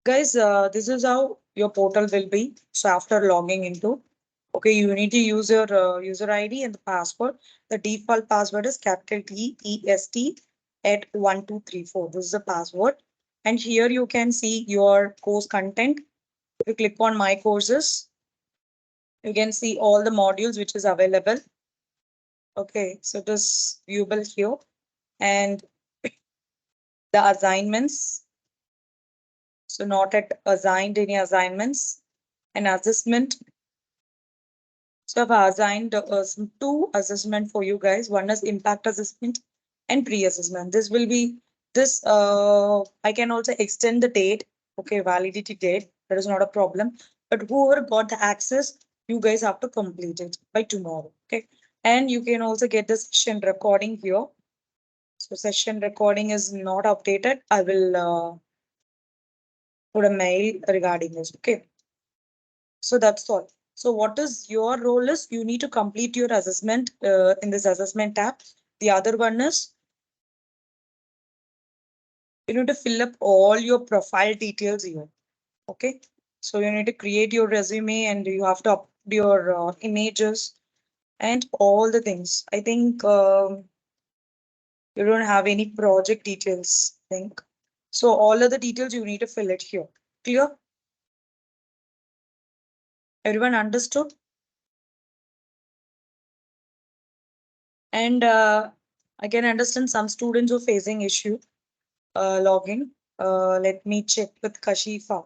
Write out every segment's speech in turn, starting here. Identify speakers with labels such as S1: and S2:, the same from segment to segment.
S1: Guys, this is how your portal will be. So after logging into, okay, you need to use your user ID and the password. The default password is capital TEST at 1234. This is the password. And here you can see your course content. If you click on my courses, you can see all the modules which is available. Okay, so it is viewable here. And the assignments. So not at assigned any assignments. An assessment. So I've assigned some two assessment for you guys. One is impact assessment and pre-assessment. This will be this. I can also extend the date. Okay, validity date. That is not a problem. But whoever got the access, you guys have to complete it by tomorrow. Okay, and you can also get the session recording here. So session recording is not updated. I will put a mail regarding this. Okay. So that's all. So what is your role is you need to complete your assessment in this assessment tab. The other one is you need to fill up all your profile details here. Okay. So you need to create your resume and you have to upload your images and all the things. I think you don't have any project details, I think. So all of the details you need to fill it here. Clear? Everyone understood? And I can understand some students are facing issue login. Let me check with Kashifa.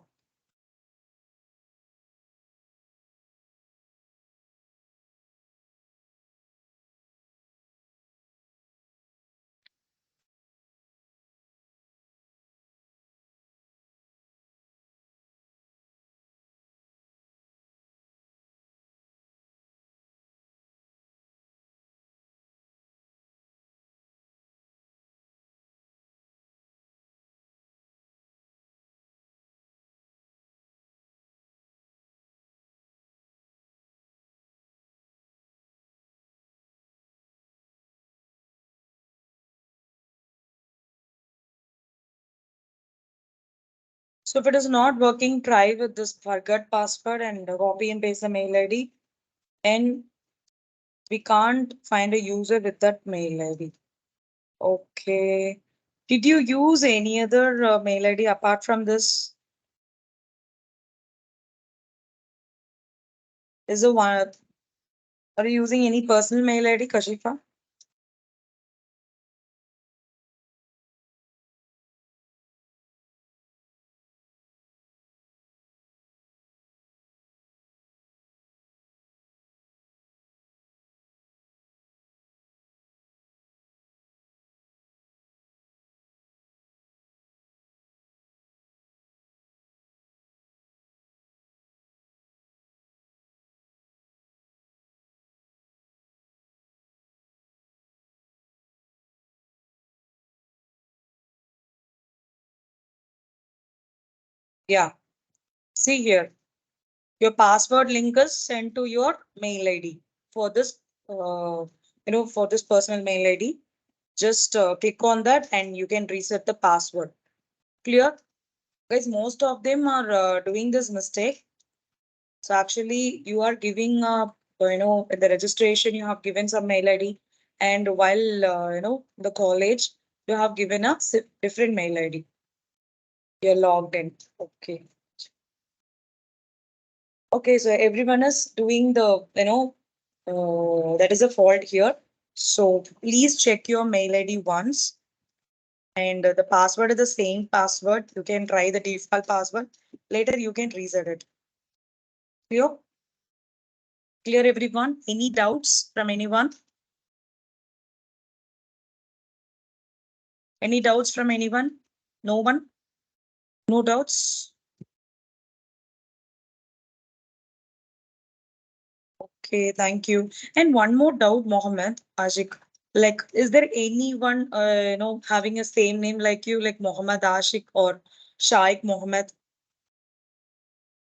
S1: So if it is not working, try with this forgot password and copy and paste the mail ID. And we can't find a user with that mail ID. Okay. Did you use any other mail ID apart from this? Is the one are you using any personal mail ID, Kashifa? Yeah. See here. Your password link is sent to your mail ID for this for this personal mail ID. Just click on that and you can reset the password. Clear? Guys, most of them are doing this mistake. So actually you are giving in the registration you have given some mail ID and while the college you have given a different mail ID. You're logged in. Okay. Okay, so everyone is doing the, that is a fault here. So please check your mail ID once and the password is the same password. You can try the default password. Later you can reset it. Clear? Clear everyone? Any doubts from anyone? Any doubts from anyone? No one? No doubts? Okay, thank you. And one more doubt, Mohammed, Ashik. Like, is there anyone, having a same name like you, like Mohammed Ashik or Shaikh Mohammed?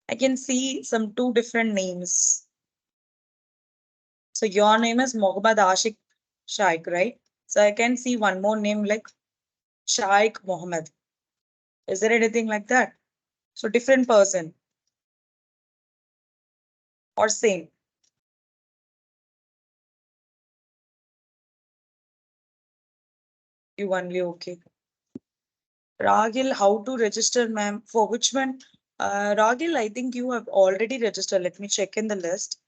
S1: I can see some two different names. So your name is Mohammed Ashik Shaikh, right? So I can see one more name like Shaikh Mohammed. Is there anything like that? So different person or same? You only okay. Ragil, how to register, ma'am? For which one? Ragil, I think you have already registered. Let me check in the list.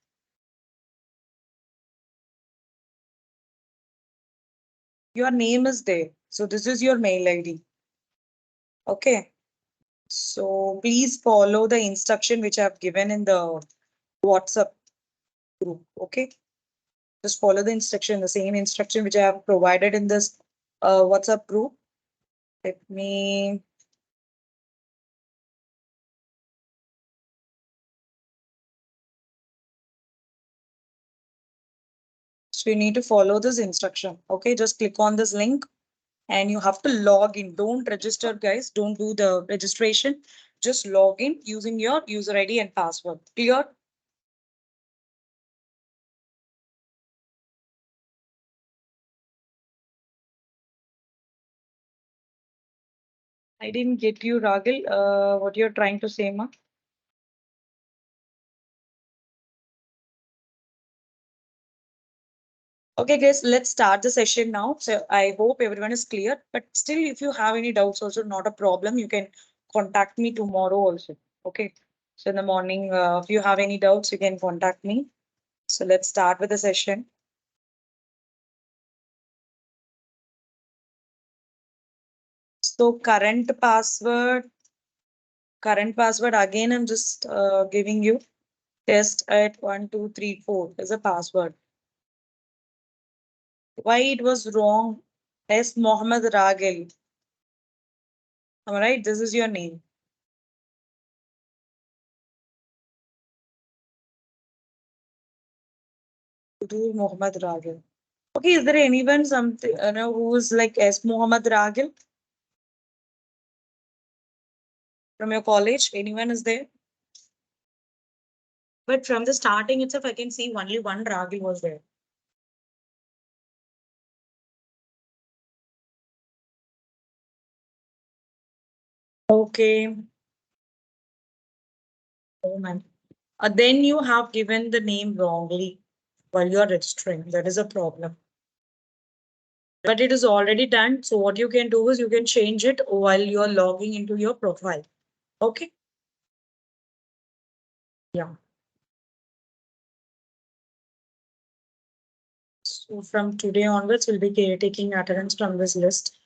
S1: Your name is there. So this is your mail ID. Okay. So please follow the instruction which I have given in the WhatsApp group. Okay. Just follow the instruction, the same instruction which I have provided in this WhatsApp group. Let me. So you need to follow this instruction. Okay. Just click on this link and you have to log in. Don't register, guys. Don't do the registration. Just log in using your user ID and password. Clear? I didn't get you, Ragil. What you're trying to say, ma? Okay, guys, let's start the session now. So I hope everyone is clear. But still, if you have any doubts, also not a problem. You can contact me tomorrow also. Okay. So in the morning, if you have any doubts, you can contact me. So let's start with the session. So current password again. I'm just giving you test at 1234 is a password. Why it was wrong? S. Mohammed Ragil. All right, this is your name. Udur Mohammed Ragil. Okay, is there anyone something who is like S. Mohammed Ragil from your college? Anyone is there? But from the starting itself, I can see only one Ragil was there. Okay. Oh man. Then you have given the name wrongly while you are registering. That is a problem. But it is already done. So what you can do is you can change it while you are logging into your profile. Okay. Yeah. So from today onwards, we'll be taking attendance from this list.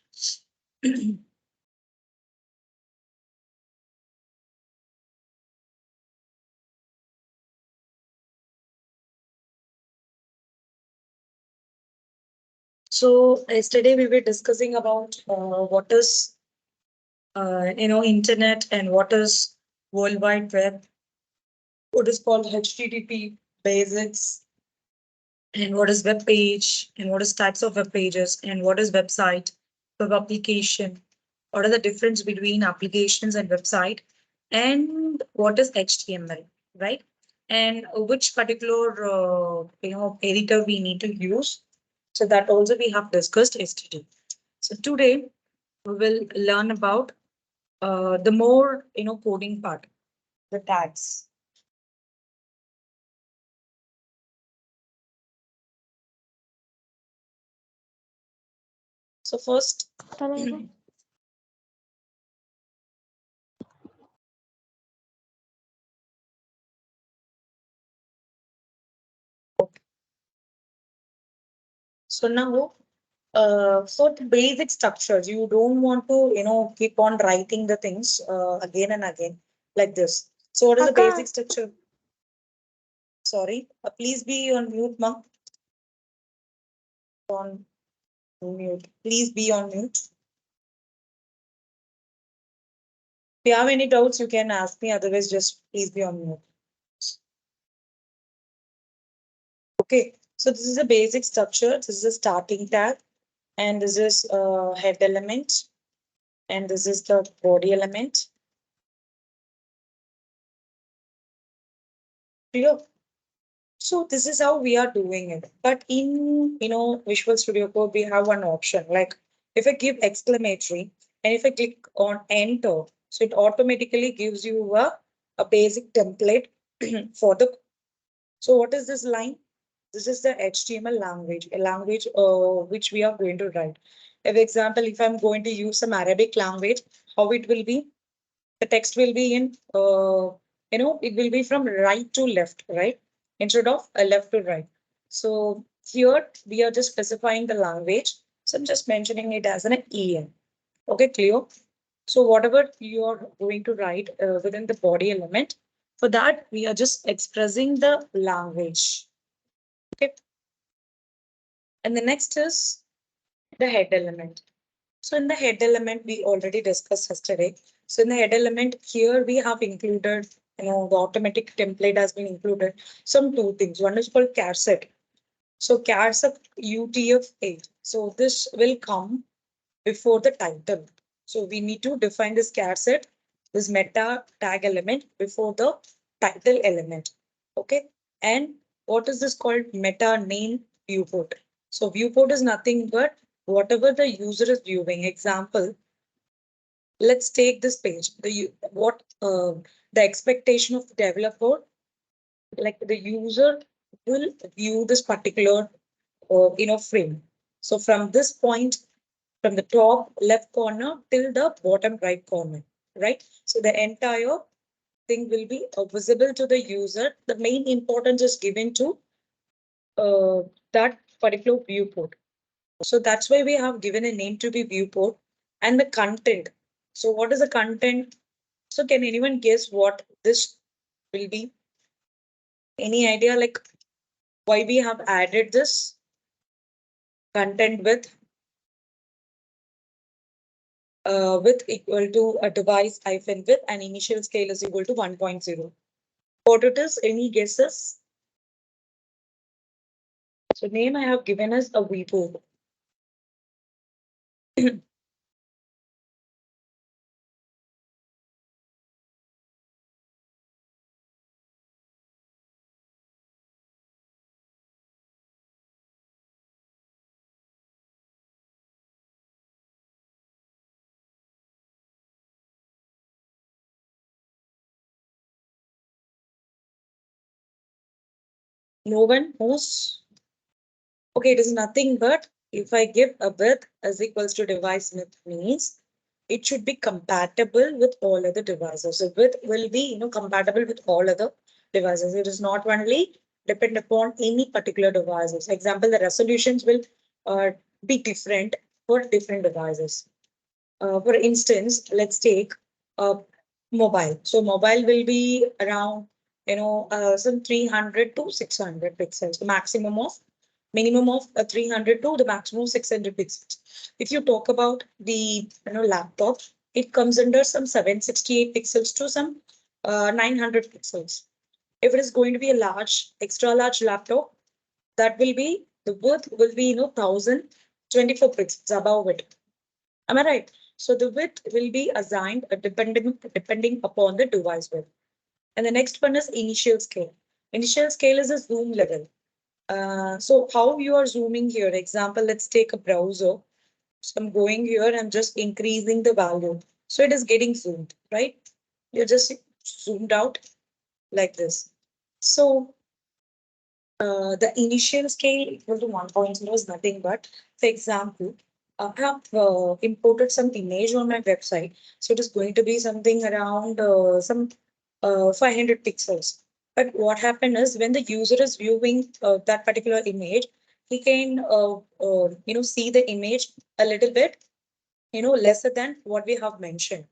S1: So yesterday we were discussing about what is internet and what is World Wide Web, what is called HTTP basics, and what is web page, and what is types of web pages, and what is website, web application, what are the difference between applications and website, and what is HTML, right? And which particular editor we need to use. So that also we have discussed yesterday. So today we will learn about the more coding part, the tags. So first, so now so the basic structures, you don't want to keep on writing the things again and again like this. So what is the basic structure? Sorry, please be on mute, ma'am. On mute. Please be on mute. If you have any doubts, you can ask me. Otherwise, just please be on mute. Okay. So this is a basic structure. This is a starting tag, and this is a head element, and this is the body element. Clear? So this is how we are doing it. But in Visual Studio Code, we have one option. Like if I give exclamatory and if I click on enter, So it automatically gives you a basic template for the. So what is this line? This is the HTML language, a language which we are going to write. For example, if I'm going to use some Arabic language, how it will be? The text will be in, it will be from right to left, right? Instead of left to right. So here we are just specifying the language. So I'm just mentioning it as an EN. Okay, clear? So whatever you are going to write within the body element, for that we are just expressing the language. Okay. And the next is the head element. So in the head element, we already discussed yesterday. So in the head element here, we have included, the automatic template has been included. Some two things. One is called char set. So char set UTF-8. So this will come before the title. So we need to define this char set, this meta tag element before the title element. Okay. And what is this called? Meta name viewport. So viewport is nothing but whatever the user is viewing. Example, let's take this page. The expectation of the developer, like the user will view this particular frame. So from this point, from the top left corner till the bottom right corner, right? So the entire thing will be visible to the user. The main importance is given to uh, that particular viewport. So that's why we have given a name to be viewport and the content. So what is the content? So can anyone guess what this will be? Any idea like why we have added this content with equal to a device hyphen with an initial scale is equal to 1.0. What it is? Any guesses? So name I have given as a viewport. No one knows. Okay, it is nothing but if I give a width as equals to device width means it should be compatible with all other devices. So width will be compatible with all other devices. It is not only depend upon any particular devices. Example, the resolutions will uh, be different for different devices. For instance, let's take mobile. So mobile will be around, some 300 to 600 pixels, the maximum of minimum of 300 to the maximum of 600 pixels. If you talk about the laptop, it comes under some 768 pixels to some 900 pixels. If it is going to be a large, extra large laptop, that will be the width will be 1024 pixels above it. Am I right? So the width will be assigned depending upon the device width. And the next one is initial scale. Initial scale is a zoom level. So how you are zooming here? Example, let's take a browser. So I'm going here and just increasing the value. So it is getting zoomed, right? You're just zoomed out like this. So the initial scale equal to 1.0 is nothing but, for example, I have imported some image on my website. So it is going to be something around some 500 pixels. But what happened is when the user is viewing that particular image, he can see the image a little bit lesser than what we have mentioned.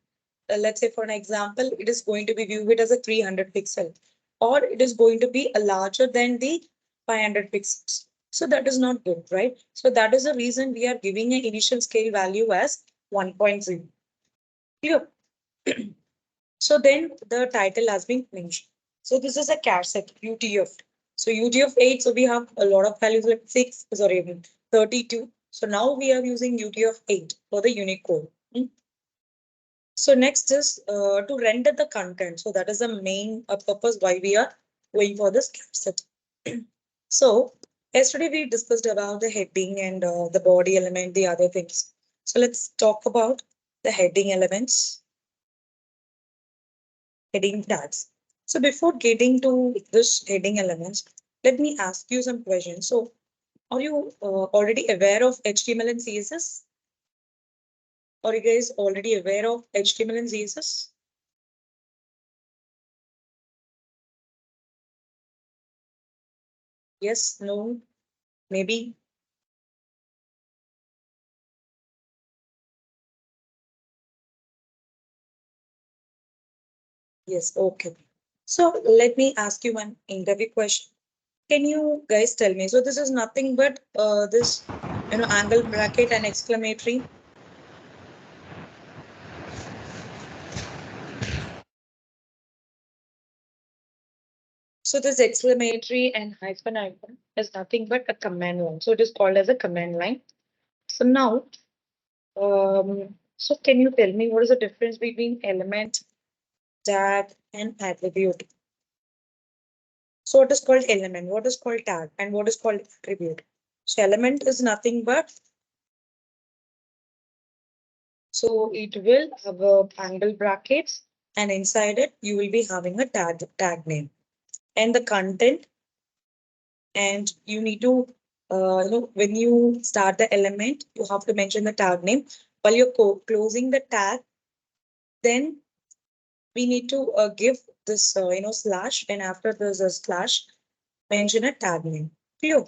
S1: Let's say for an example, it is going to be viewed as a 300 pixel or it is going to be a larger than the 500 pixels. So that is not good, right? So that is the reason we are giving an initial scale value as 1.0. Clear? So then the title has been mentioned. So this is a char set, UTF. So UTF-8, so we have a lot of values like 6, sorry, 32. So now we are using UTF-8 for the Unicode. So next is to render the content. So that is the main purpose why we are going for this set. So yesterday we discussed about the heading and the body element, the other things. So let's talk about the heading elements. heading tags. So before getting to this heading elements, let me ask you some questions. So are you already aware of HTML and CSS? Are you guys already aware of HTML and CSS? Yes, no, maybe. Yes, okay. So let me ask you one interview question. Can you guys tell me? So this is nothing but this, angle bracket and exclamatory. So this exclamatory and hyphen icon is nothing but a command line. So it is called as a command line. So now, so can you tell me what is the difference between element, tag, and attribute? So what is called element? What is called tag? And what is called attribute? So element is nothing but, so it will have a angle brackets, and inside it you will be having a tag name and the content, and you need to when you start the element you have to mention the tag name. While you're closing the tag, then we need to give this slash, and after there's a slash, mention a tag name. Clear?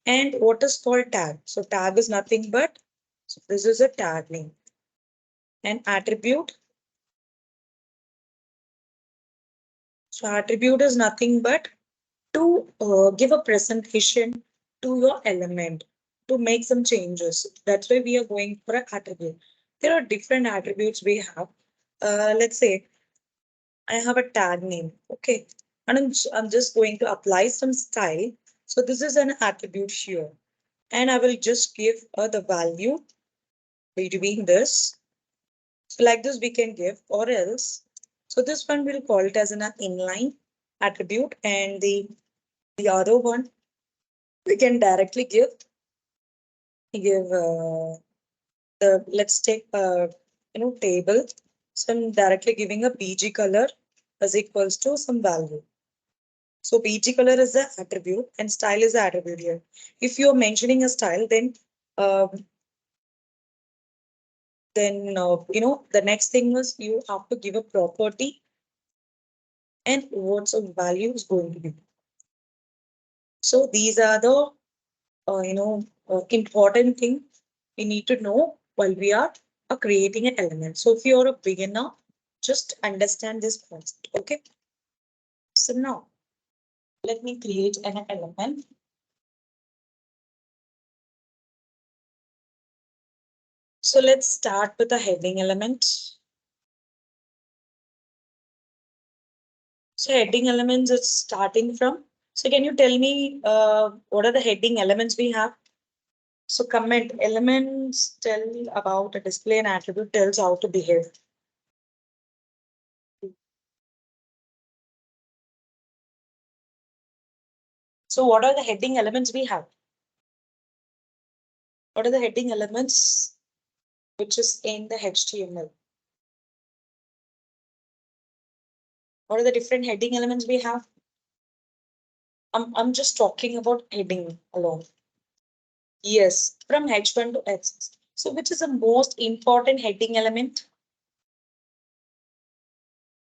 S1: And what is called tag? So tag is nothing but, so this is a tag name. And attribute, so attribute is nothing but to give a presentation to your element, to make some changes. That's why we are going for an attribute. There are different attributes we have. Let's say I have a tag name, okay, and I'm just going to apply some style. So this is an attribute here, and I will just give the value between this. So like this we can give, or else. So this one we'll call it as an inline attribute, and the other one we can directly give the, let's take table. So I'm directly giving a bg color is equals to some value. So bg color is the attribute and style is the attribute here. If you're mentioning a style, um, then the next thing is you have to give a property and what's the value is going to be. So these are the important thing we need to know while we are creating an element. So if you're a beginner, just understand this concept. Okay. So now let me create an element. So let's start with the heading element. So heading elements is starting from. So can you tell me what are the heading elements we have? So comment elements tell about a display and attribute tells how to behave. So what are the heading elements we have? What are the heading elements which is in the HTML? What are the different heading elements we have? I'm just talking about heading alone. Yes, from H1 to H6. So which is the most important heading element?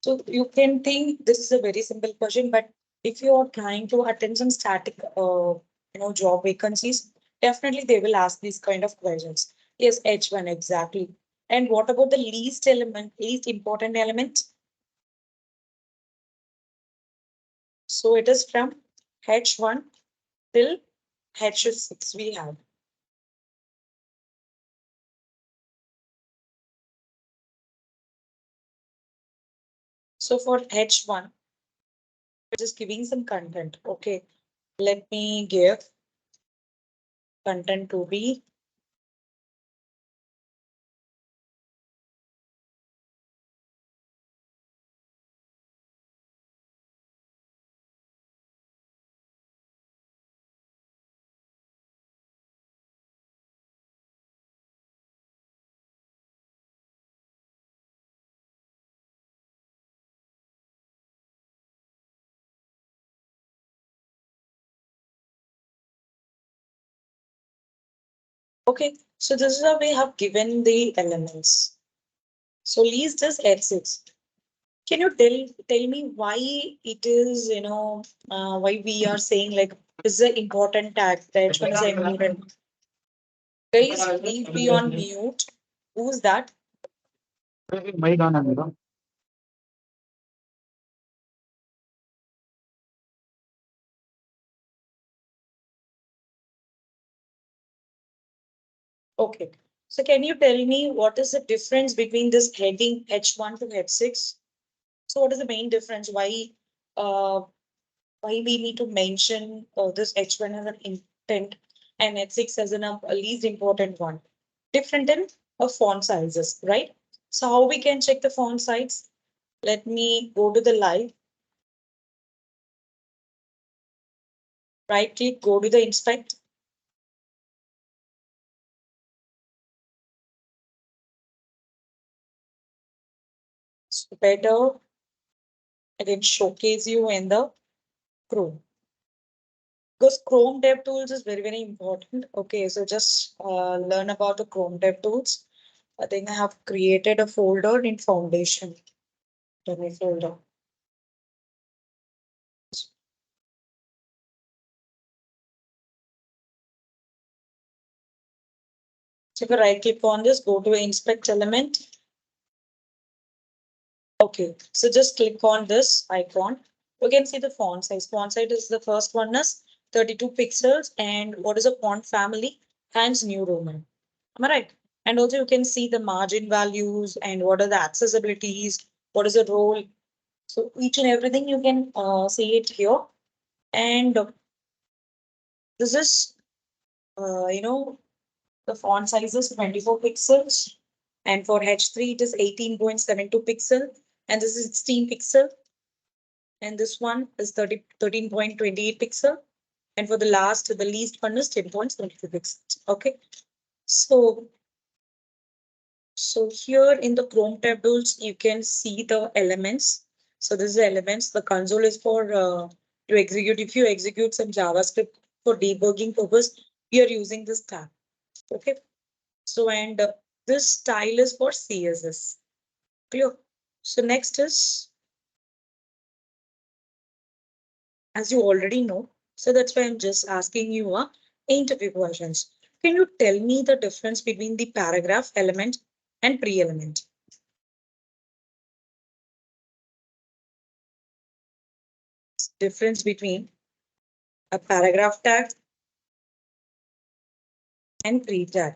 S1: So you can think this is a very simple question, but if you are trying to attend some static, job vacancies, definitely they will ask these kind of questions. Yes, H1 exactly. And what about the least important element? So it is from H1 till H6 we have. So for H1, we're just giving some content. Okay, let me give content to be. Okay, so this is how we have given the elements. So list is H6. Can you tell me why it is, why we are saying like this is an important tag, the H1 is an important. Guys, please be on mute. Who's that? Okay. So can you tell me what is the difference between this heading H1 to H6? So what is the main difference? Uh why we need to mention this H1 as an intent and H6 as a least important one? Different in font sizes, right? So how we can check the font size? Let me go to the live, right click, go to the inspect. So better again showcase you in the Chrome. Because Chrome Dev Tools is very, very important. Okay, so just learn about the Chrome Dev Tools. I think I have created a folder in Foundation. Let me folder. So if you right click on this, go to Inspect Element. Okay, so just click on this icon. You can see the font size. Font size is the first one is 32 pixels. And what is a font family? Times New Roman. Am I right? And also you can see the margin values and what are the accessibilities, what is the role. So each and everything you can see it here. And this is, the font size is 24 pixels. And for H3, it is 18.72 pixel. And this is 16 pixel. And this one is 13.28 pixel. And for the least one is 10.22 pixels. Okay. So here in the Chrome tab tools, you can see the elements. So this is the elements. The console is for to execute. If you execute some JavaScript for debugging purpose, we are using this tab. Okay. So and this style is for CSS. Clear. So next is, as you already know, so that's why I'm just asking you interview questions. Can you tell me the difference between the paragraph element and pre-element? Difference between a paragraph tag and pre-tag.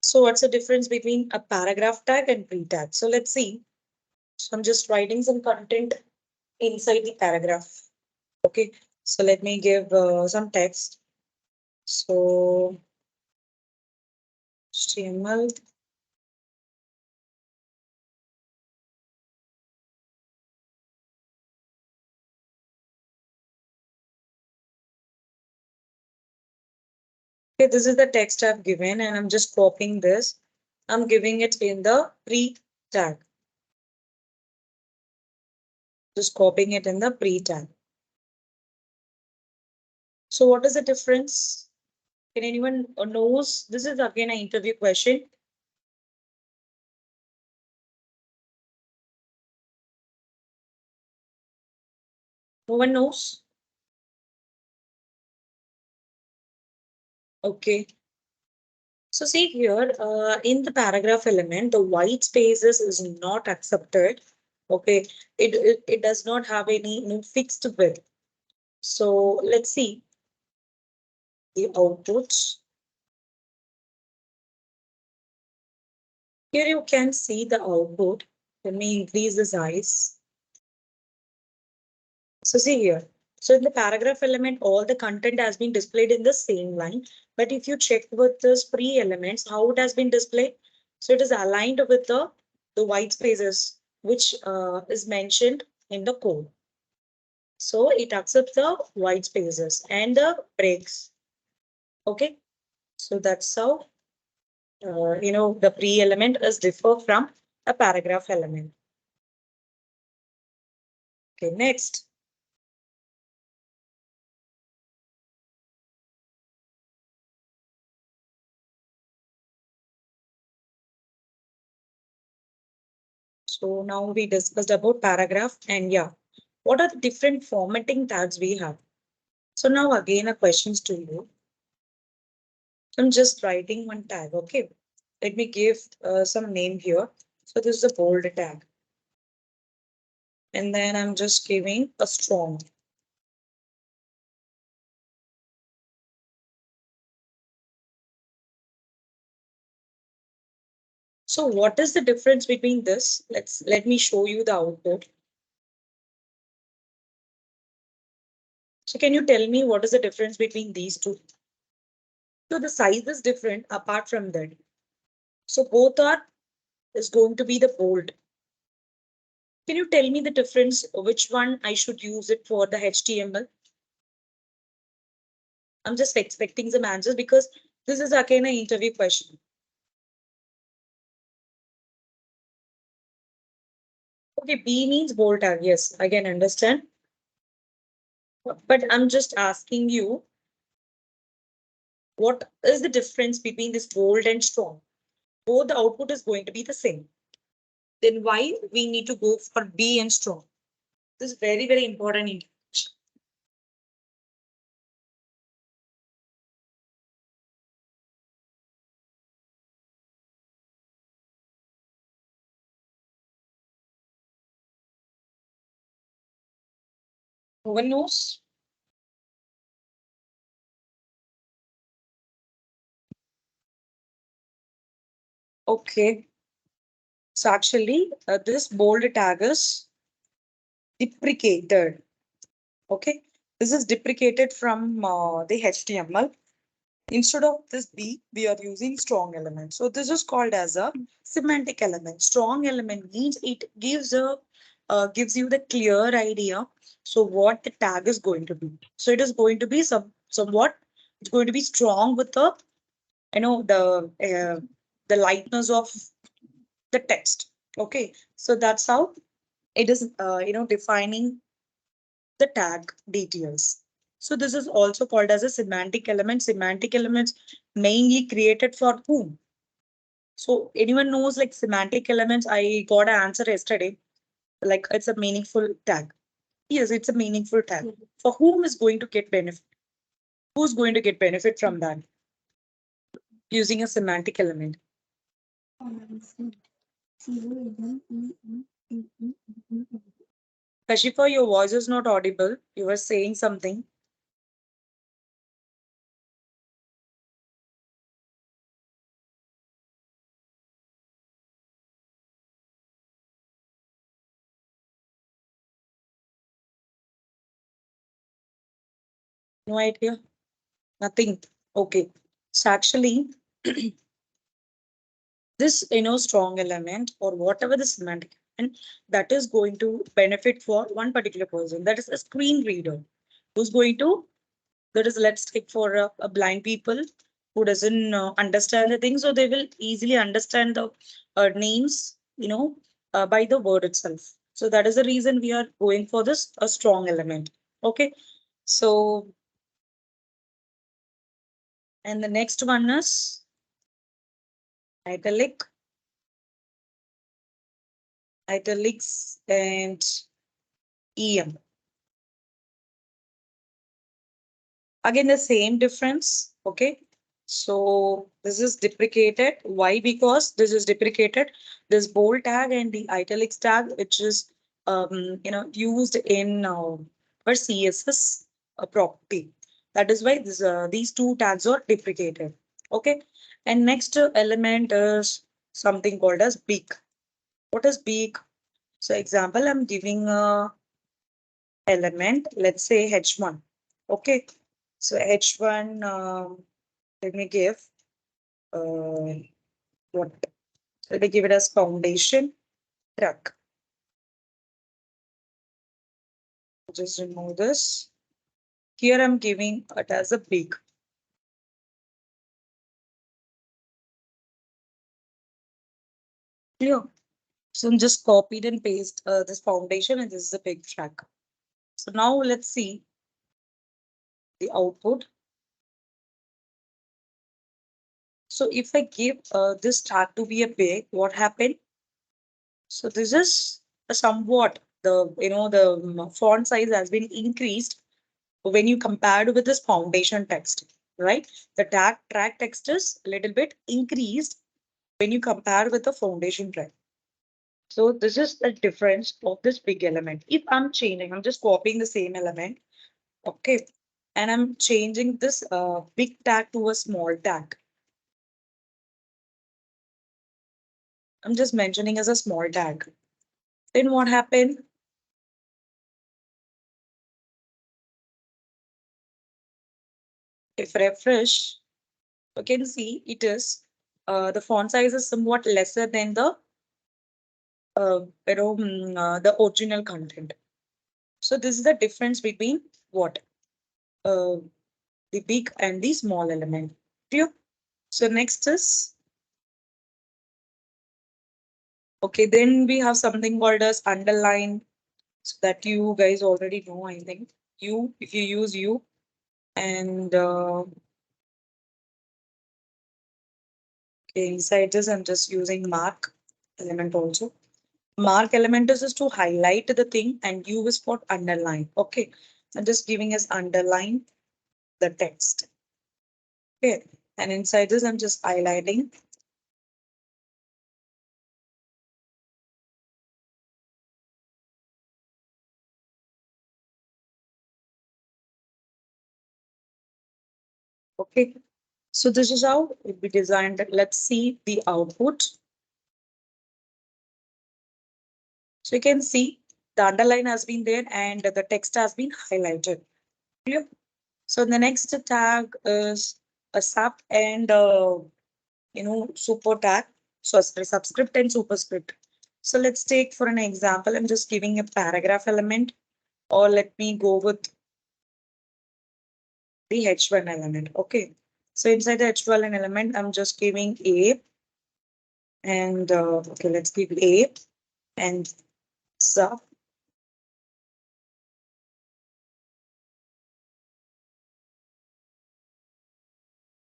S1: So what's the difference between a paragraph tag and pre-tag? So let's see. So I'm just writing some content inside the paragraph. Okay. So let me give some text. So HTML. Okay, this is the text I've given and I'm just copying this. I'm giving it in the pre-tag. Just copying it in the pre-tag. So what is the difference? Can anyone knows? This is again an interview question. No one knows? Okay. So see here, in the paragraph element, the white spaces is not accepted. Okay. It does not have any fixed width. So let's see the outputs. Here you can see the output. Let me increase the size. So see here. So in the paragraph element, all the content has been displayed in the same line. But if you check with the pre elements, how it has been displayed. So it is aligned with the white spaces, which is mentioned in the code. So it accepts the white spaces and the breaks. Okay, so that's how the pre-element is differ from a paragraph element. Okay, next. So now we discussed about paragraph and yeah, what are the different formatting tags we have? So now again a questions to you. I'm just writing one tag. Okay, let me give some name here. So this is a bold tag, and then I'm just giving a strong. So what is the difference between this? Let me show you the output. So can you tell me what is the difference between these two? So the size is different apart from that. So both are is going to be the bold. Can you tell me the difference? Which one I should use it for the HTML? I'm just expecting some answers because this is again an interview question. Okay, B means bold tag. Yes, I can understand. But I'm just asking you, what is the difference between this bold and strong? Both the output is going to be the same. Then why we need to go for B and strong? This is very, very important information. No one knows. Okay. So actually, this bold tag is deprecated. Okay. This is deprecated from the HTML. Instead of this B, we are using strong element. So this is called as a semantic element. Strong element means it gives you the clear idea. So what the tag is going to be. So it is going to be somewhat. It's going to be strong with the the lightness of the text. Okay, so that's how it is defining the tag details. So this is also called as a semantic element. Semantic elements mainly created for whom? So anyone knows like semantic elements? I got an answer yesterday. Like it's a meaningful tag. Yes, it's a meaningful tag. For whom is going to get benefit? Who's going to get benefit from that? Using a semantic element. Kashifa, your voice is not audible. You were saying something. No idea. Nothing. Okay. So actually, this strong element or whatever the semantic and that is going to benefit for one particular person. That is a screen reader who's going to that is let's take for a blind people who doesn't understand the thing, so they will easily understand the names by the word itself. So that is the reason we are going for this a strong element. Okay, so and the next one is italic, italics and em. Again, the same difference. Okay. So this is deprecated. Why? Because this is deprecated. This bold tag and the italics tag, which is used in for CSS property. That is why these two tags are deprecated. Okay. And next element is something called as beak. What is beak? So example, I'm giving a element, let's say H1. Okay. So H1, let me give uh, what? Let me give it as foundation truck. Just remove this. Here I'm giving it as a big. Clear? So I'm just copied and paste this foundation, and this is a big track. So now let's see the output. So if I give this track to be a big, what happened? So this is a somewhat the font size has been increased when you compared with this foundation text, right? The track text is a little bit increased when you compare with the foundation track. So this is the difference of this big element. If I'm changing, I'm just copying the same element, okay, and I'm changing this big tag to a small tag. I'm just mentioning as a small tag. Then what happened? If refresh, you can see it is the font size is somewhat lesser than the original content. So this is the difference between what uh, the big and the small element. Clear? So next is okay. Then we have something called as underline. So that you guys already know, I think. You, if you use you, and okay, inside this, I'm just using mark element also. Mark element is just to highlight the thing, and U is for underline. Okay, I'm just giving as underline the text. Okay, and inside this, I'm just highlighting. Okay, so this is how it be designed. Let's see the output. So you can see the underline has been there and the text has been highlighted. Clear? So the next tag is a sub and super tag. So a subscript and superscript. So let's take for an example. I'm just giving a paragraph element, or let me go with the H1 element. Okay. So inside the H1 element, I'm just giving A and okay, let's give A and sub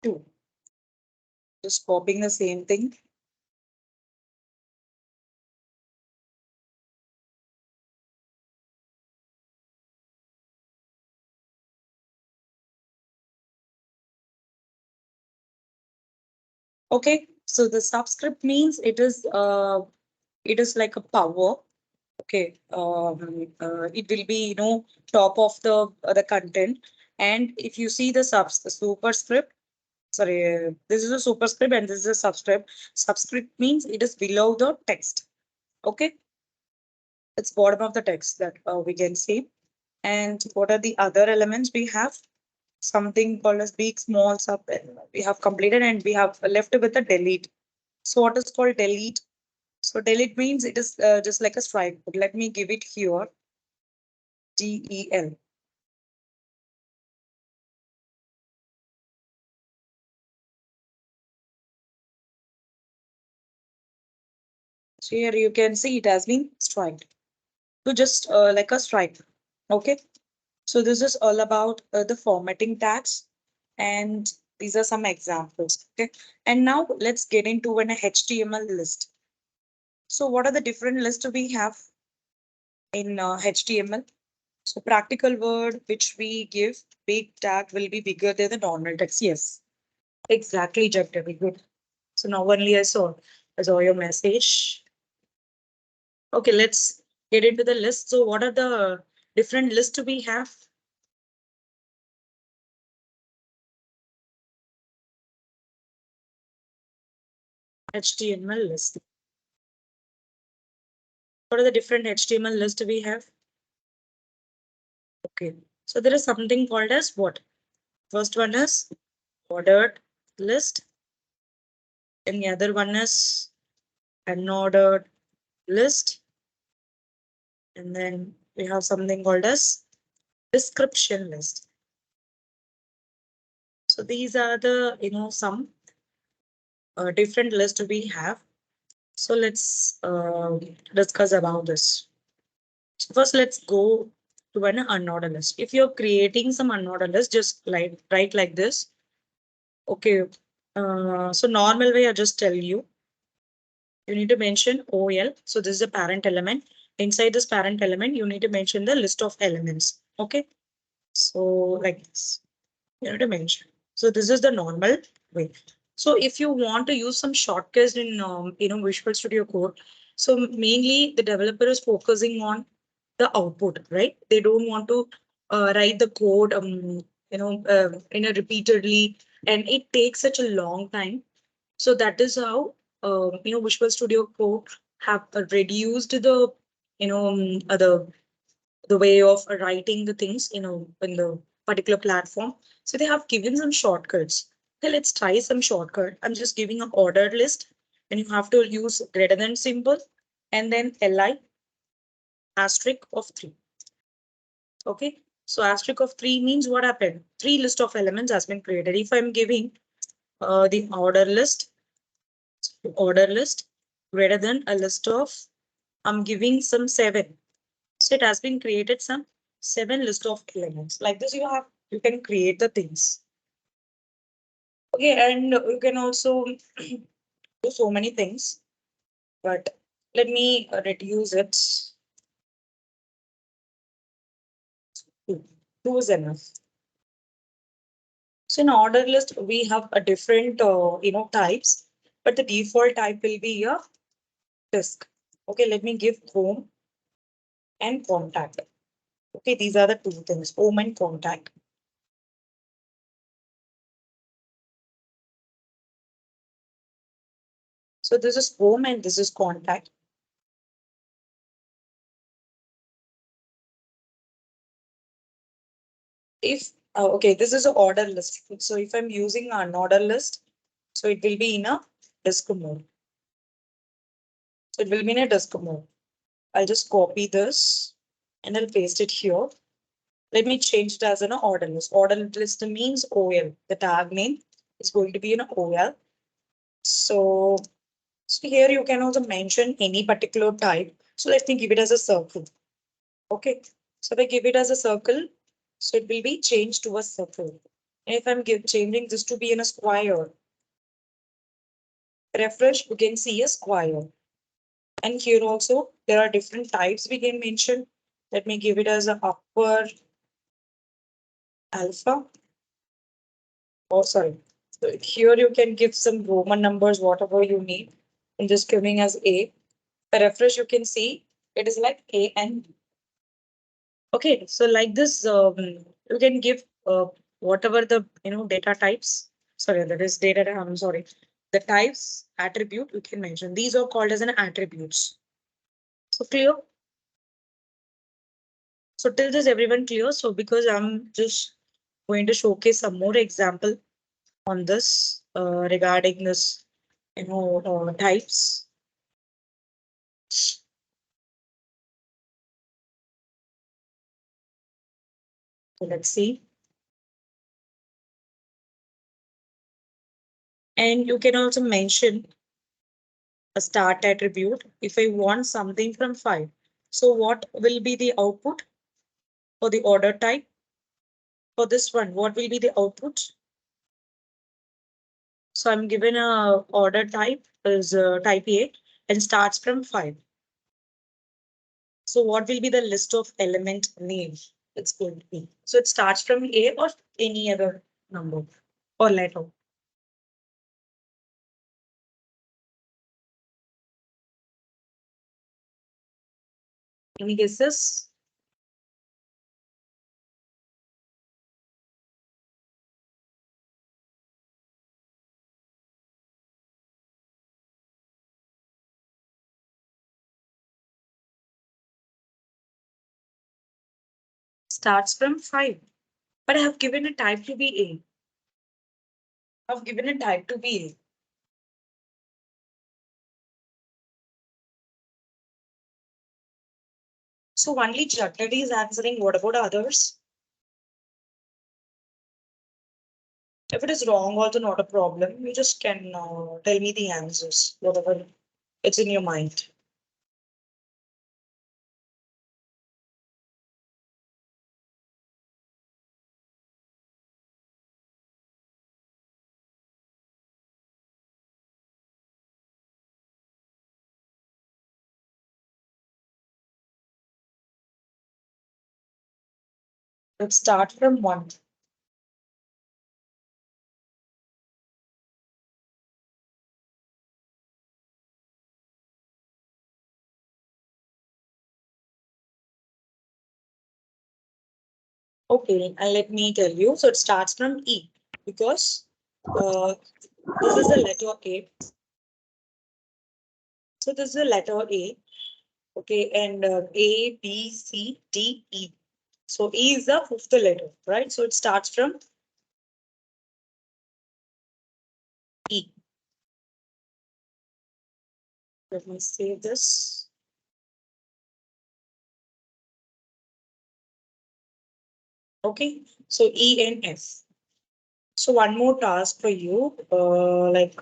S1: 2. Just copying the same thing. Okay. So the subscript means it is like a power. Okay, it will be top of the content, and if you see the superscript, sorry, this is a superscript and this is a subscript. Subscript means it is below the text. Okay, it's bottom of the text that we can see. And what are the other elements we have? Something called as big, small, sub. We have completed and we have left with a delete. So what is called delete? So delete means it is just like a strike. But let me give it here. DEL. So here you can see it has been striked. So just like a strike. Okay. So this is all about the formatting tags. And these are some examples. Okay. And now let's get into an HTML list. So what are the different lists we have in HTML? So practical word which we give big tag will be bigger than the normal text. Yes. Exactly, Jack. Very good. So now only I saw your message. Okay, let's get into the list. So what are the different lists we have? HTML list. What are the different HTML list we have? Okay. So there is something called as what? First one is ordered list. And the other one is unordered list. And then we have something called as description list. So these are the, some different lists we have. So let's discuss about this. So first, let's go to an unordered list. If you're creating some unordered list, just like write like this. Okay. So normal way, I just tell you. You need to mention OL. So this is a parent element. Inside this parent element, you need to mention the list of elements. Okay. So like this, you need to mention. So this is the normal way. So if you want to use some shortcuts in Visual Studio Code, so mainly the developer is focusing on the output, right? They don't want to write the code, repeatedly, and it takes such a long time. So that is how Visual Studio Code have reduced the the way of writing the things in the particular platform. So they have given some shortcuts. Okay, let's try some shortcut. I'm just giving an ordered list, and you have to use greater than symbol and then li asterisk of 3. Okay, so asterisk of 3 means what happened? Three list of elements has been created. If I'm giving the order list greater than a list of, I'm giving some 7. So it has been created some 7 list of elements. Like this, you can create the things. Okay, and you can also do so many things, but let me reduce it. Two is enough. So in order list, we have a different types, but the default type will be a disk. Okay, let me give home and contact. Okay, these are the two things, home and contact. So this is home and this is contact. If okay, this is an order list. So if I'm using an order list, so it will be in a disk mode. So it will be in a disk mode. I'll just copy this and I'll paste it here. Let me change it as an order list. Order list means OL. The tag name is going to be an OL. So, so here you can also mention any particular type. So let me give it as a circle. Okay. So if I give it as a circle, so it will be changed to a circle. And if I'm changing this to be in a square, refresh, you can see a square. And here also, there are different types we can mention. Let me give it as a upper alpha. Oh, sorry. So here you can give some Roman numbers, whatever you need. And just giving as A. The refresh, you can see it is like A and B. Okay, so like this, you can give whatever the data types. Sorry, that is data. I'm sorry. The types attribute you can mention. These are called as an attributes. So clear. So till this everyone clear. So because I'm just going to showcase some more example on this regarding this types. So let's see. And you can also mention a start attribute if I want something from 5. So what will be the output for the order type? For this one, what will be the output? So I'm given a order type is type A and starts from 5. So what will be the list of element name it's going to be? So it starts from A or any other number or letter. Any guesses? Starts from 5. But I have given a type to be A. I've given a type to be A. So only Chattadi is answering. What about others? If it is wrong, also not a problem. You just can tell me the answers, whatever. It's in your mind. Let's start from one. Okay, and let me tell you. So it starts from E because uh, this is the letter A. So this is the letter A. Okay, and A, B, C, D, E. So E is the fifth letter, right? So it starts from E. Let me save this. Okay, so E and F. So one more task for you. Like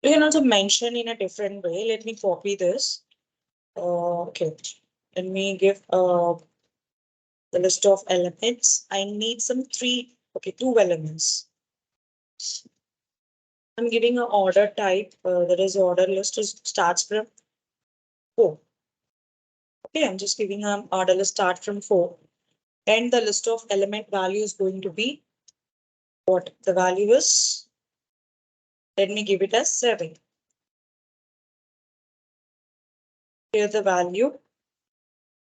S1: you can also mention in a different way. Let me copy this. Okay, let me give the list of elements. I need some three, okay, two elements. I'm giving an order type. That is order list starts from 4. Okay, I'm just giving an order list start from 4. And the list of element value is going to be what the value is. Let me give it as 7. Here the value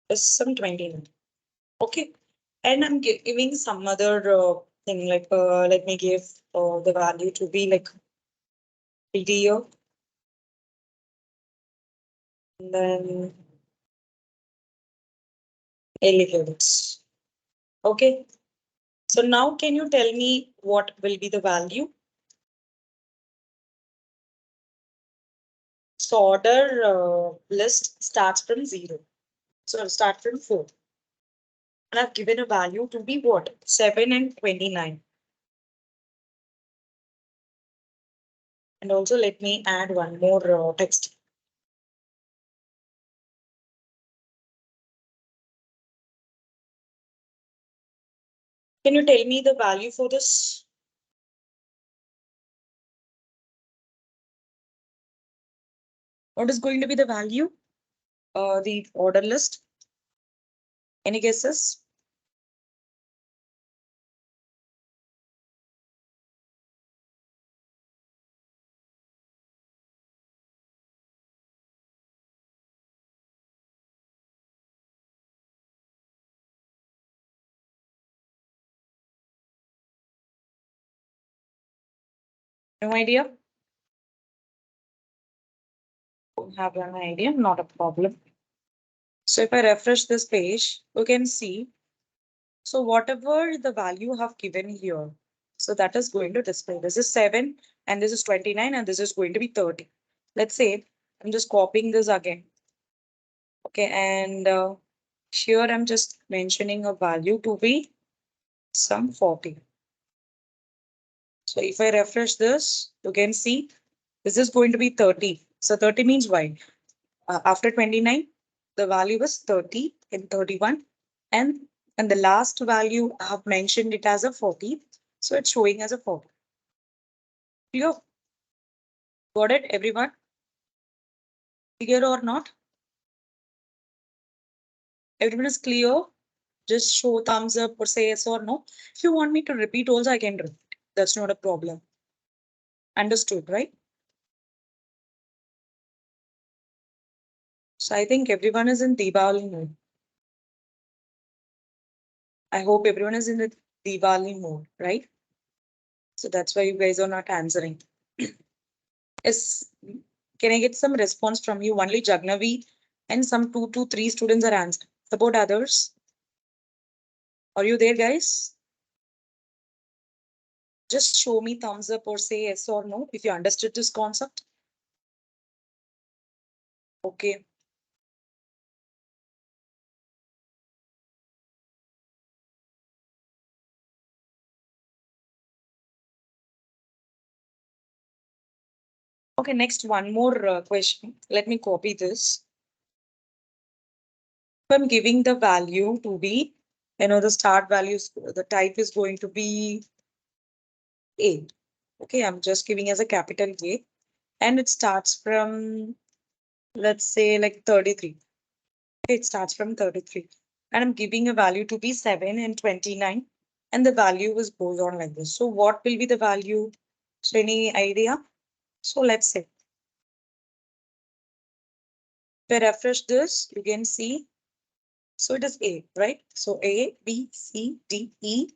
S1: is some 29. Okay. And I'm giving some other thing like let me give the value to be like video. And then elephants. Okay. So now can you tell me what will be the value? So order list starts from 0. So I'll start from 4. And I've given a value to be what? 7 and 29. And also let me add one more text. Can you tell me the value for this? What is going to be the value? The order list. Any guesses? No idea? Don't have an idea, not a problem. So if I refresh this page, you can see. So whatever the value I have given here, so that is going to display. This is 7 and this is 29 and this is going to be 30. Let's say I'm just copying this again. Okay, and here I'm just mentioning a value to be some 40. So if I refresh this, you can see this is going to be 30. So 30 means why? After 29, the value was 30 and 31. And, and the last value I have mentioned it as a 40. So it's showing as a 40. You got it, everyone? Clear or not? Everyone is clear? Just show thumbs up or say yes or no. If you want me to repeat also, I can repeat. That's not a problem. Understood, right? So I think everyone is in Diwali mode. I hope everyone is in the Diwali mode, right? So that's why you guys are not answering. Is can I get some response from you? Only Jagnavi and some 2 to 3 students are answering. About others? Are you there, guys? Just show me thumbs up or say yes or no if you understood this concept. Okay. Okay, next one more question. Let me copy this. If I'm giving the value to be, the start values, the type is going to be A. Okay, I'm just giving as a capital A, and it starts from, let's say, like 33. Okay, it starts from 33. And I'm giving a value to be 7 and 29. And the value is goes on like this. So what will be the value? So any idea? So let's say, if I refresh this, you can see. So it is A, right? So A, B, C, D, E,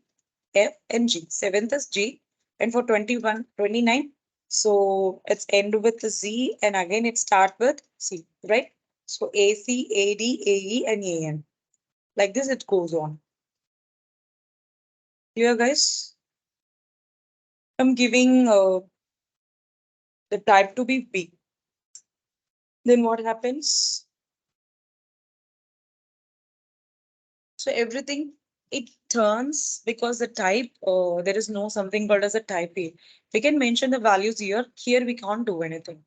S1: F, and G. Seventh is G. And for 21, 29, so it's end with Z, and again it start with C, right? So A, C, A, D, A, E, and A, N. Like this, it goes on. Here, guys, I'm giving the type to be B. Then what happens? So everything, it turns because the type, there is no something called as a type A. We can mention the values here. Here we can't do anything.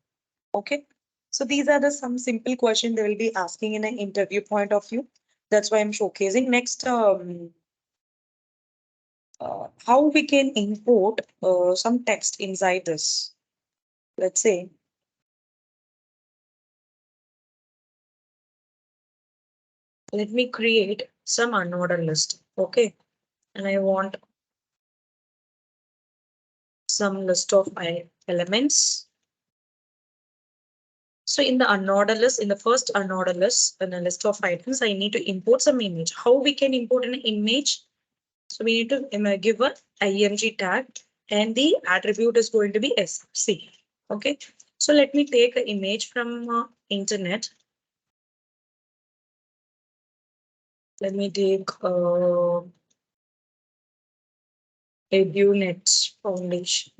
S1: Okay. So these are the some simple questions they will be asking in an interview point of view. That's why I'm showcasing. Next, how we can import some text inside this. Let's say, let me create some unordered list. Okay. And I want some list of elements. So in the unordered list, in the first unordered list, in a list of items, I need to import some image. How we can import an image? So we need to give a img tag, and the attribute is going to be sc. Okay. So let me take an image from internet. Let me take EduNet Foundation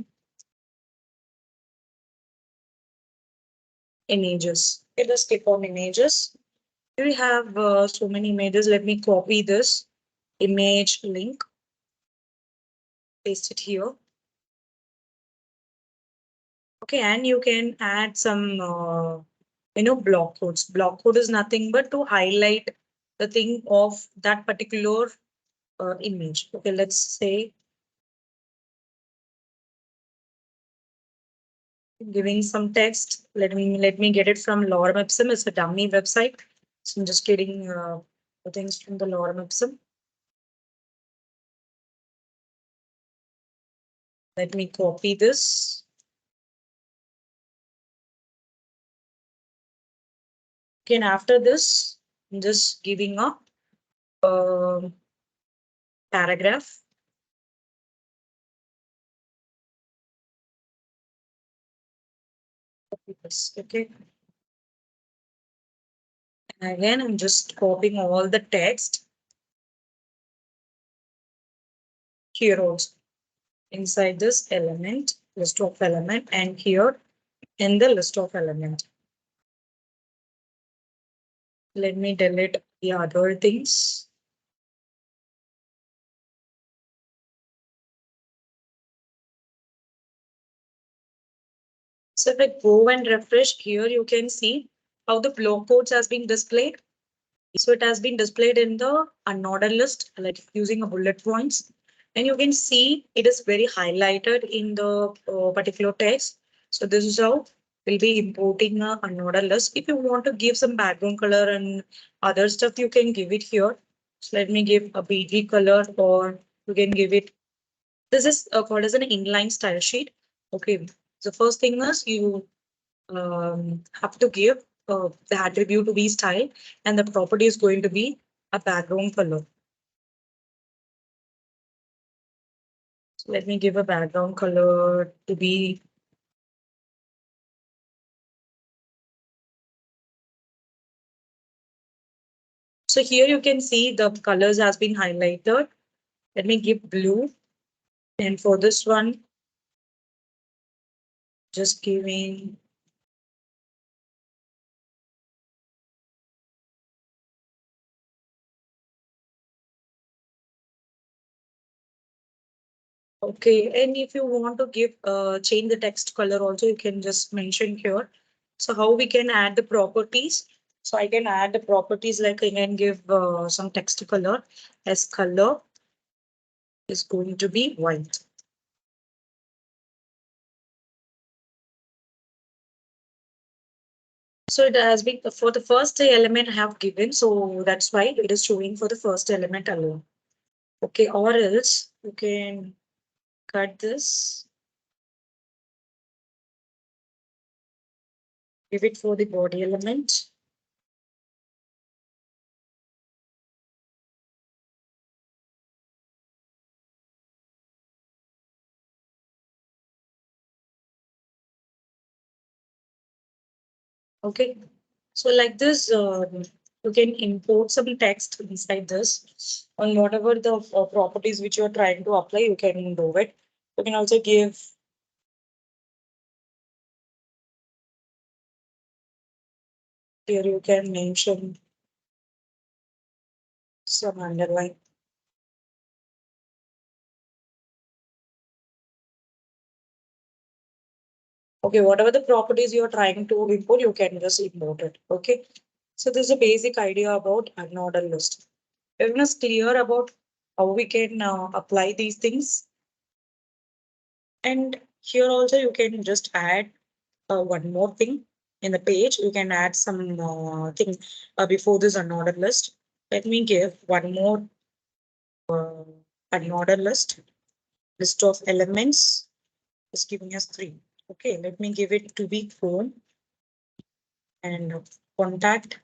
S1: images. Okay, just click on images. We have so many images. Let me copy this image link, paste it here. Okay, and you can add some, block codes. Block code is nothing but to highlight the thing of that particular image. Okay, let's say giving some text. Let me get it from Lorem Ipsum. It's a dummy website. So I'm just getting the things from the Lorem Ipsum. Let me copy this. Okay, and after this, I'm just giving a paragraph. Copy this. Okay. And again, I'm just copying all the text here also inside this element, list of element, and here in the list of element. Let me delete the other things. So if I go and refresh here, you can see how the block codes has been displayed. So it has been displayed in the unordered list, like using a bullet points. And you can see it is very highlighted in the particular text. So this is how we'll be importing a unordered list. If you want to give some background color and other stuff, you can give it here. So let me give a BG color, or you can give it. This is called as an inline style sheet. Okay. So first thing is you have to give the attribute to be style, and the property is going to be a background color. So let me give a background color to be. So here you can see the colors has been highlighted. Let me give blue. And for this one, just giving. Okay, and if you want to give change the text color also, you can just mention here. So how we can add the properties? So I can add the properties like I can give some text color as color is going to be white. So it has been for the first element I have given, so that's why it is showing for the first element alone. Okay, or else you can cut this, give it for the body element. Okay, so like this, you can import some text inside this on whatever the properties which you are trying to apply, you can do it. You can also give here, you can mention some underline. Okay, whatever the properties you're trying to import, you can just import it. Okay. So this is a basic idea about unordered list. Everyone is clear about how we can apply these things. And here also you can just add one more thing in the page. You can add some thing before this unordered list. Let me give one more uh, unordered list of elements. Is giving us three. Okay, let me give it to be phone and contact.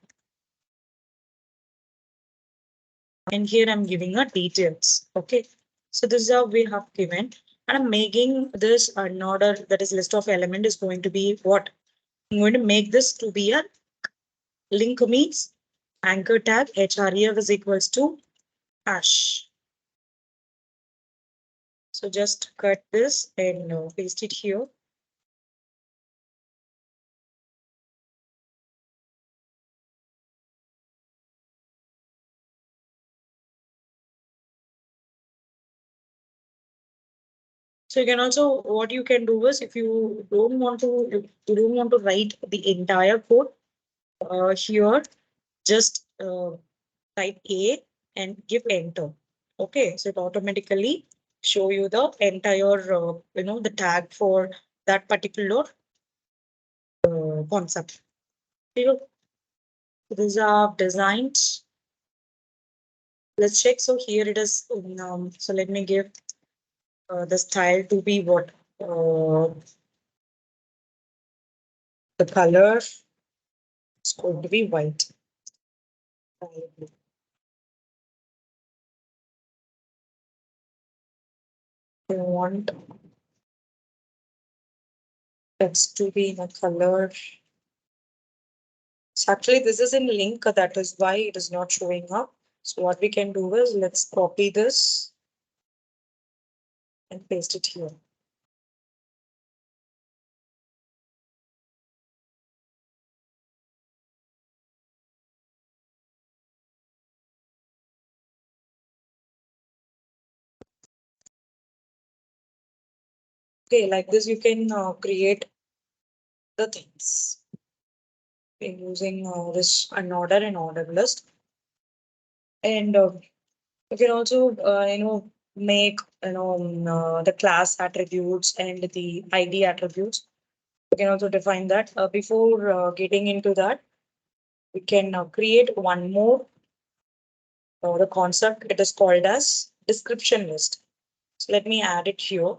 S1: And here I'm giving a details. Okay, so this is how we have given. And I'm making this an order, that is list of element is going to be what? I'm going to make this to be a link means anchor tag href is equals to hash. So just cut this and paste it here. So you can also, what you can do is if you don't want to write the entire code here, just type A and give enter. Okay, so it automatically show you the entire, the tag for that particular concept. Here, these are designed. Let's check. So here it is. So let me give the style to be what? The color is going to be white. I want text to be in a color. So actually, this is in link. That is why it is not showing up. So what we can do is let's copy this and paste it here. Okay, like this, you can create the things in using this unordered and ordered list. And you can also, make, the class attributes and the ID attributes. You can also define that. Before getting into that, we can create one more the concept. It is called as description list. So let me add it here.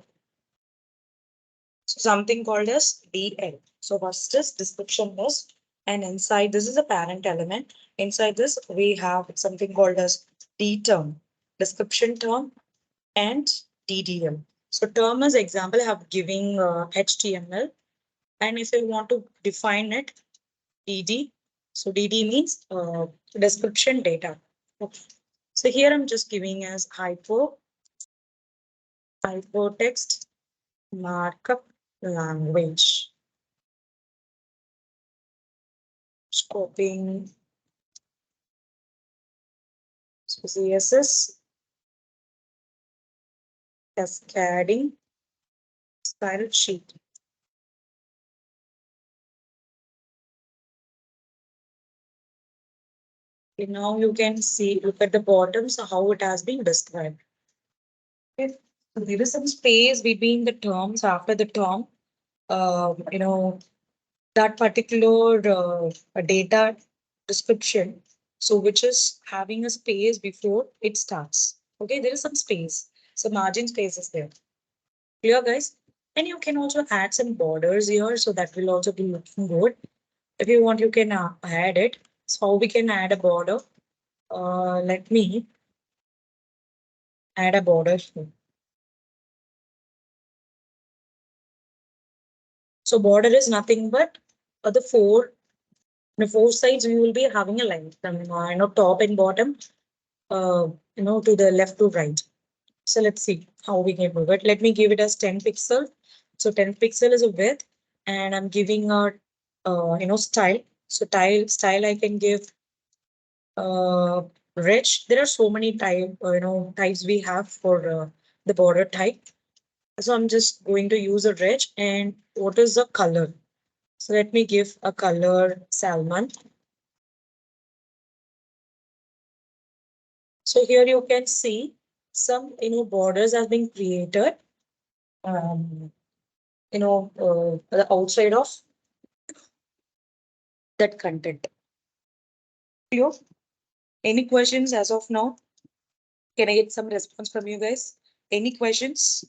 S1: So something called as DL. So first is description list, and inside this is a parent element. Inside this we have something called as D term, description term, and DDL. So term as example I have giving HTML, and if I want to define it, DD. So DD means description data. Okay. So here I'm just giving as hypertext markup language. Scoping. So CSS cascading spiral sheet. Okay, now you can see, look at the bottom, so how it has been described. Okay. So there is some space between the terms after the term. You know, that particular data description, so which is having a space before it starts. Okay, there is some space. So margin space is there. Clear, guys? And you can also add some borders here, so that will also be looking good. If you want, you can add it. So how we can add a border? Let me add a border here. So border is nothing but the four sides we will be having a line from top and bottom, uh, to the left to right. So let's see how we can move it. Let me give it as 10 pixel. So 10 pixel is a width, and I'm giving a style. So style I can give uh rich. There are so many types we have for the border type. So I'm just going to use a rich. And what is the color? So let me give a color salmon. So here you can see some borders have been created. Um, the outside of that content. You any questions as of now? Can I get some response from you guys? Any questions?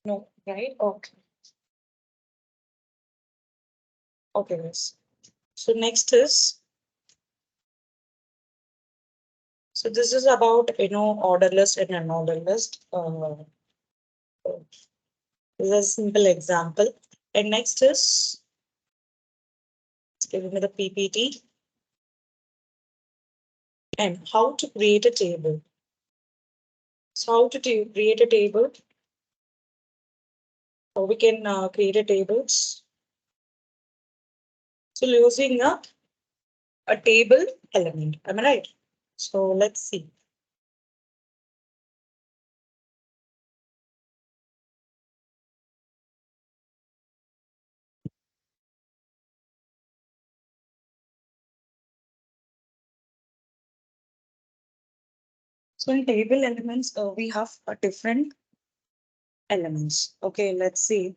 S1: No, right? Okay. Okay, miss. So next is, so this is about order list and unordered list. This is a simple example. And next is, it's giving me the PPT and how to create a table. So how to create a table? How we can create a tables? So using a table element. Am I right? So let's see. So in table elements, we have a different elements. Okay, let's see.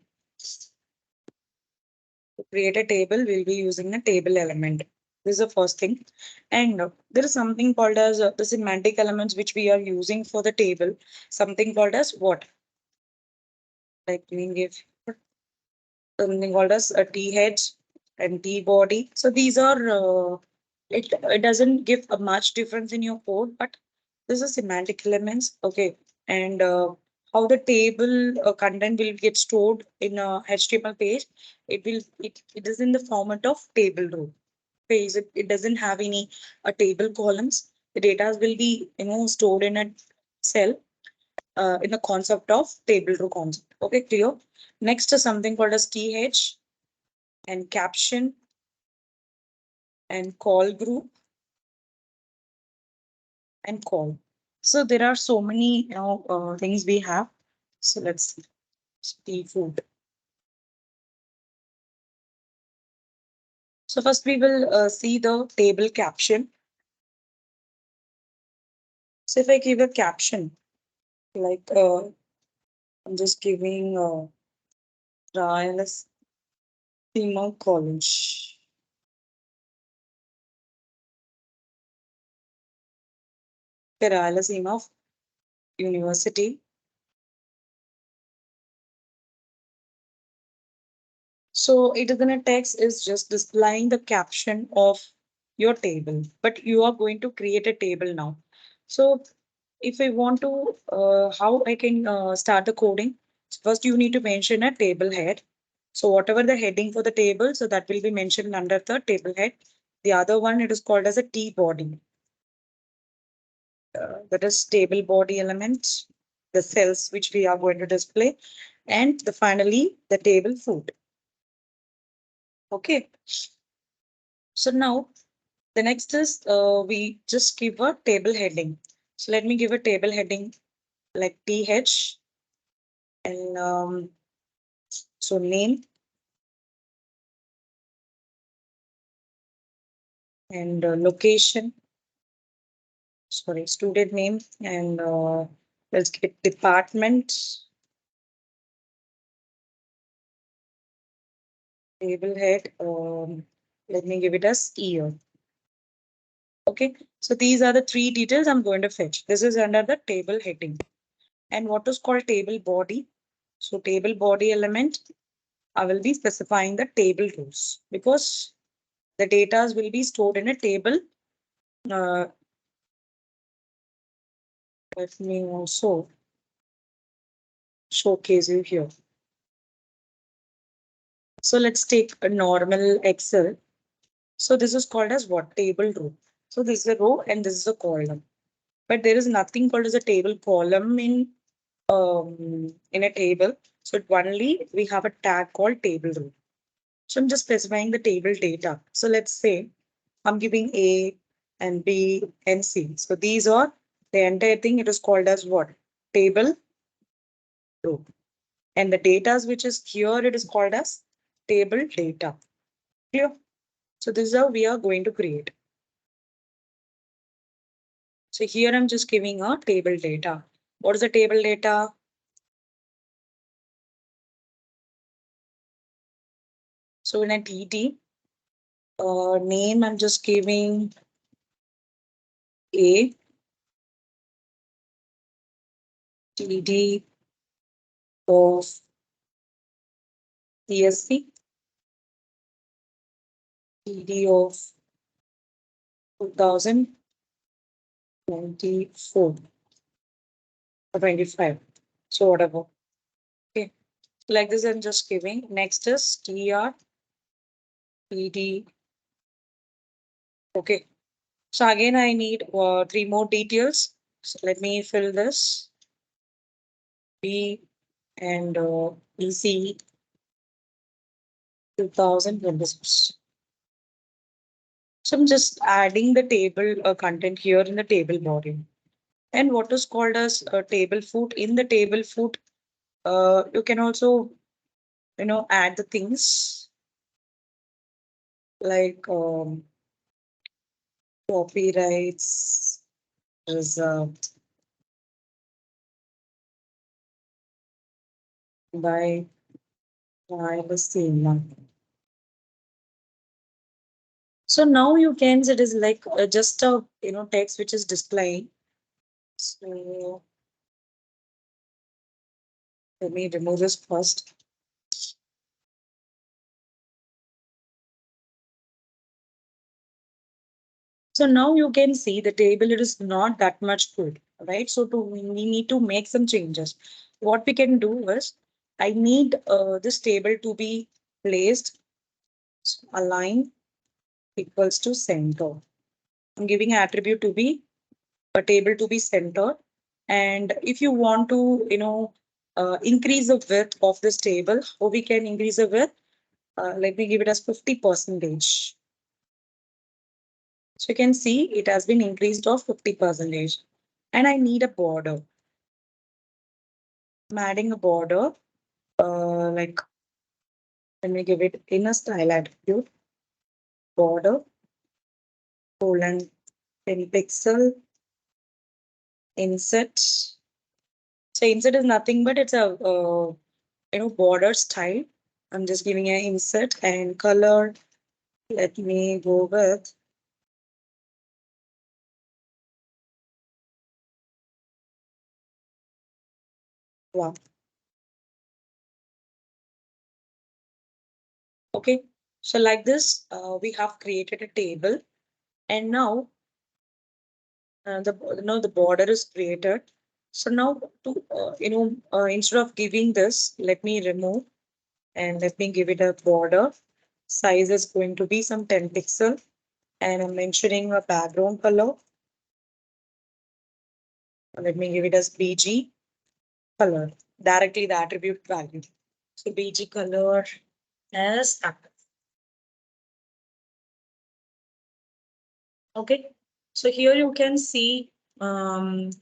S1: To create a table, we'll be using a table element. This is the first thing. And there is something called as the semantic elements which we are using for the table. Something called as what? Like we give something called as a T head and T body. So these are it doesn't give a much difference in your code, but this is semantic elements. Okay, and how the table content will get stored in a HTML page. It is in the format of table row page. It doesn't have any table columns. The data will be stored in a cell in the concept of table row concept. Okay, clear. Next is something called as TH and caption and call group and call. So there are so many things we have. So let's see food. So first we will see the table caption. So if I give a caption like I'm just giving Rayalaseema College. Rayalaseema University. So it is in a text is just displaying the caption of your table, but you are going to create a table now. So if I want to, how I can start the coding? First, you need to mention a table head. So whatever the heading for the table, so that will be mentioned under the table head. The other one, it is called as a T body. That is table body element, the cells which we are going to display, and the finally the table foot. Okay. So now the next is we just give a table heading. So let me give a table heading like TH and so name and location, sorry, student name and let's get department, table head. Let me give it as year. Okay, so these are the three details I'm going to fetch. This is under the table heading. And what is called table body? So table body element, I will be specifying the table rows because the data will be stored in a table. Uh, Let me also showcase you here. So let's take a normal Excel. So this is called as what? Table row. So this is a row and this is a column. But there is nothing called as a table column in a table. So only we have a tag called table row. So I'm just specifying the table data. So let's say I'm giving A and B and C. So these are the entire thing. It is called as what? Table row. And the data which is here, it is called as table data. Clear? So this is how we are going to create. So here I'm just giving a table data. What is the table data? So in a TT, name, I'm just giving A, TD of CSC, TD of 2024 or 25. So whatever. Okay. Like this, I'm just giving. Next is TR, TD. Okay. So again, I need three more details. So let me fill this. B and EC 2026. So I'm just adding the table content here in the table body. And what is called as a table foot. In the table foot, you can also, add the things like copyrights reserved by Rayalaseema. So now you can, it is like just a, text which is displaying. So let me remove this first. So now you can see the table, it is not that much good, right? So we need to make some changes. What we can do is, I need this table to be placed, align equals to center. I'm giving an attribute to be a table to be centered. And if you want to, increase the width of this table, how we can increase the width? Let me give it as 50%. So you can see it has been increased of 50%. And I need a border. I'm adding a border, like, let me give it in a style attribute, border, colon, 10 pixel, inset. So inset is nothing but it's a, border style. I'm just giving an inset and color. Let me go with Wow. Okay. So like this, we have created a table, and now the border is created. So now to instead of giving this, let me remove and let me give it a border. Size is going to be some 10 pixel, and I'm mentioning a background color. Let me give it as BG color, directly the attribute value. So BG color as active. Okay. So here you can see, the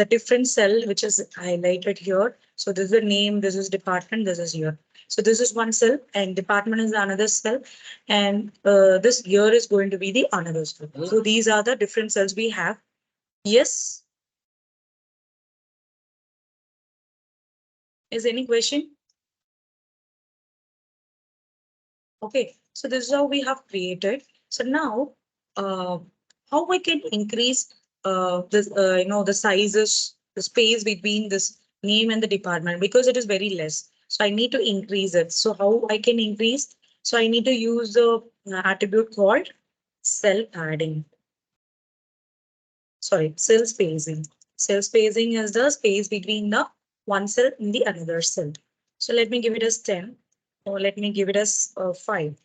S1: different cell which is highlighted here. So this is the name, this is department, this is year. So this is one cell and department is another cell. And this year is going to be the another cell. So these are the different cells we have. Yes. Is any question? Okay, so this is how we have created. So now, uh, how we can increase this, the sizes, the space between this name and the department because it is very less. So I need to increase it. So how I can increase? So I need to use the attribute called cell padding. Sorry, cell spacing. Cell spacing is the space between the one cell and the another cell. So let me give it as 10 or let me give it as 5.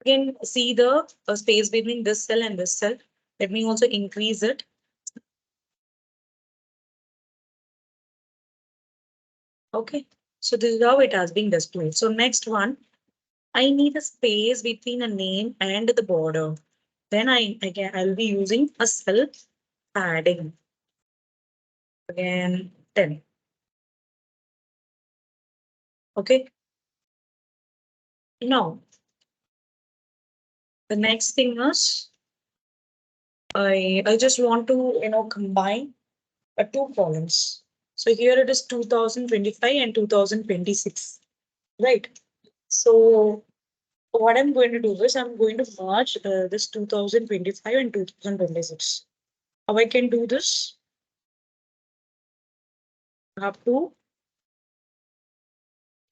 S1: Again, see the space between this cell and this cell. Let me also increase it. Okay. So this is how it has been displayed. So next one, I need a space between a name and the border. Then I'll be using a cell padding. Again, 10. Okay. Now, the next thing is I just want to combine two columns. So here it is 2025 and 2026. Right. So what I'm going to do is I'm going to merge this 2025 and 2026. How I can do this? I have to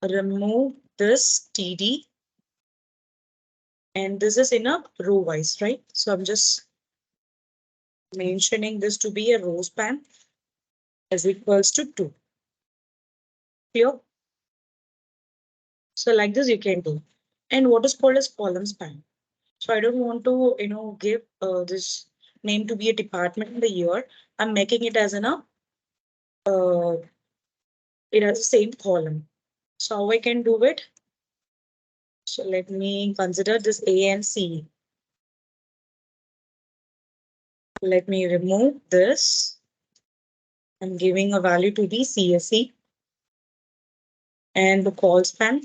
S1: remove this TD, and this is in a row wise, right? So I'm just mentioning this to be a row span as equals to 2. Clear? So like this you can do. And what is called as column span. So I don't want to, give this name to be a department in the year. I'm making it as uh, it has the same column. So how I can do it? So let me consider this A and C. Let me remove this. I'm giving a value to the CSE, and the call span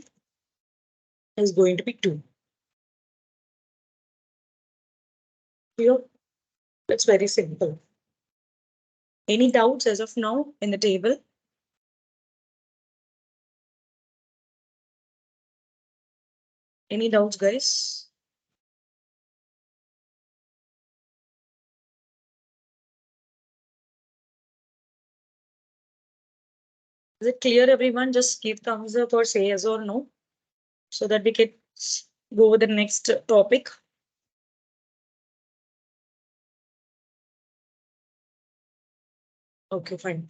S1: is going to be 2. Here, it's very simple. Any doubts as of now in the table? Any doubts, guys? Is it clear, everyone? Just give thumbs up or say yes or no so that we can go over the next topic. Okay, fine.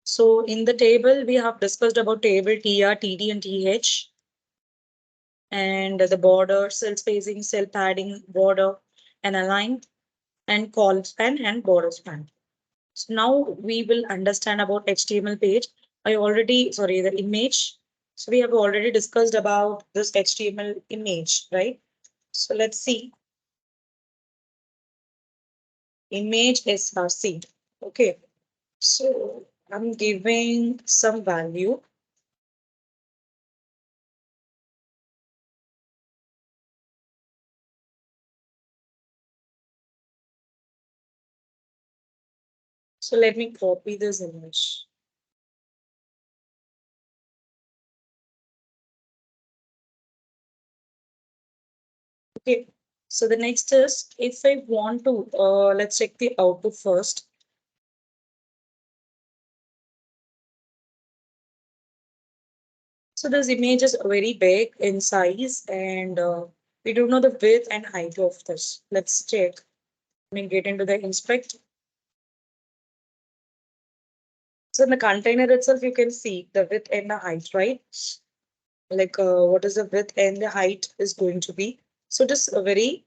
S1: So in the table, we have discussed about table TR, TD, and TH, and the border, cell spacing, cell padding, border, and align, and call span and border span. So now we will understand about HTML page. Sorry, the image. So we have already discussed about this HTML image, right? So let's see. Image SRC. Okay. So I'm giving some value. So let me copy this image. Okay. So the next is if I want to, let's check the output first. So this image is very big in size and we don't know the width and height of this. Let's check. I mean, get into the inspect. So in the container itself, you can see the width and the height, right? Like what is the width and the height is going to be. So it is a very,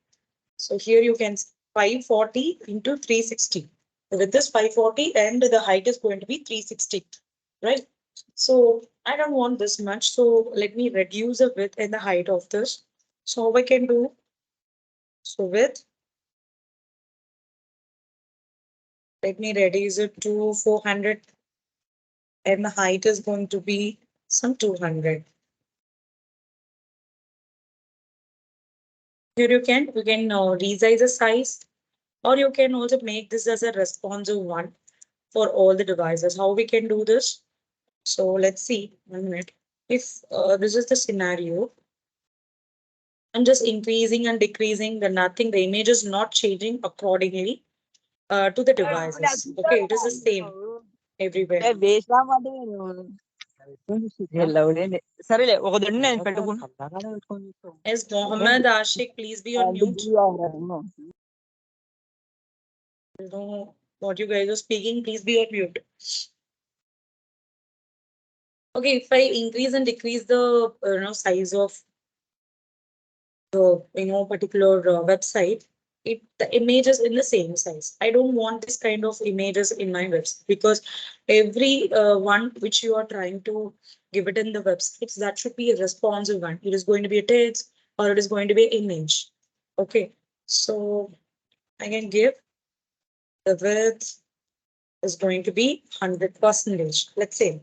S1: so here you can 540 into 360. The width is 540 and the height is going to be 360, right? So I don't want this much. So let me reduce the width and the height of this. So we can do, so width, let me reduce it to 400 and the height is going to be some 200. Here you can resize the size or you can also make this as a responsive one for all the devices. How we can do this? So let's see 1 minute. If this is the scenario, I'm just increasing and decreasing the nothing, the image is not changing accordingly to the devices. Okay, it is the same everywhere. Yes, Mohammed Ashik, please be on mute. You know what you guys are speaking, please be on mute. Okay, if I increase and decrease the size of the particular website, it the image is in the same size. I don't want this kind of images in my website because every one which you are trying to give it in the websites, that should be a responsive one. It is going to be a text or it is going to be an image. Okay, so I can give the width is going to be 100 percentage. Let's say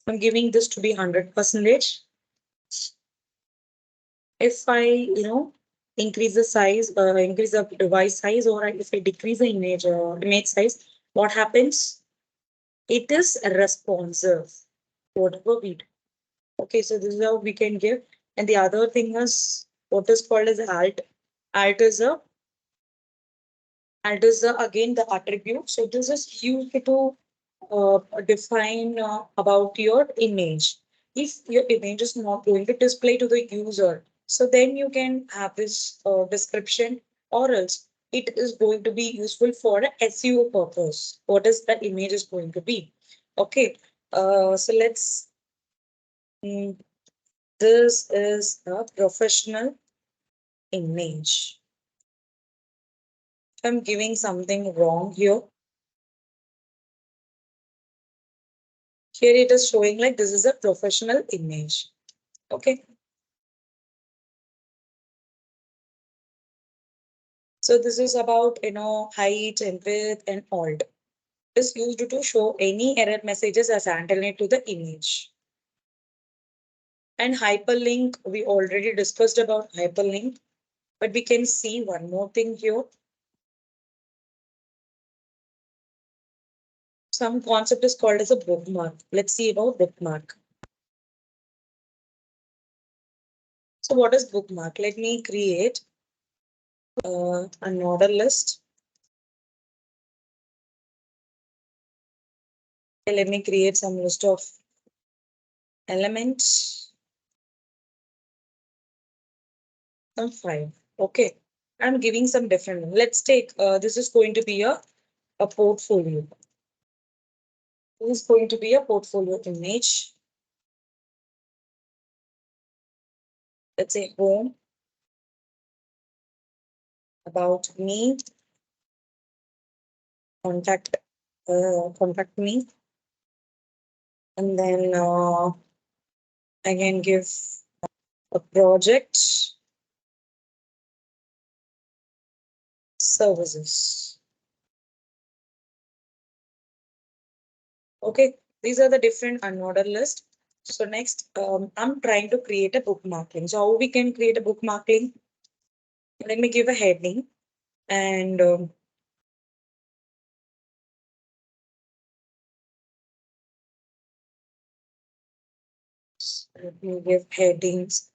S1: I'm giving this to be 100 percentage. If I, increase the size, increase the device size, or if I decrease the image size, what happens? It is responsive, whatever we do. Okay, so this is how we can give. And the other thing is what is called as alt. Alt is a again the attribute. So this is used to define about your image. If your image is not going to display to the user, so then you can have this description, or else it is going to be useful for a SEO purpose. What is the image is going to be? Okay, so let's. mm, this is a professional image. I'm giving something wrong here. Here it is showing like this is a professional image. Okay. So this is about, height and width and alt. Is used to show any error messages as alternate to the image. And hyperlink, we already discussed about hyperlink, but we can see one more thing here. Some concept is called as a bookmark. Let's see about bookmark. So what is bookmark? Let me create an order list. Let me create some list of elements. Some five. Okay. I'm giving some different. Let's take this is going to be a portfolio. This is going to be a portfolio image. Let's say home, about me, contact, contact me, and then I can give a project, services. Okay, these are the different unordered list. So next, I'm trying to create a bookmarking. So how we can create a bookmarking? Let me give a heading and let me give headings.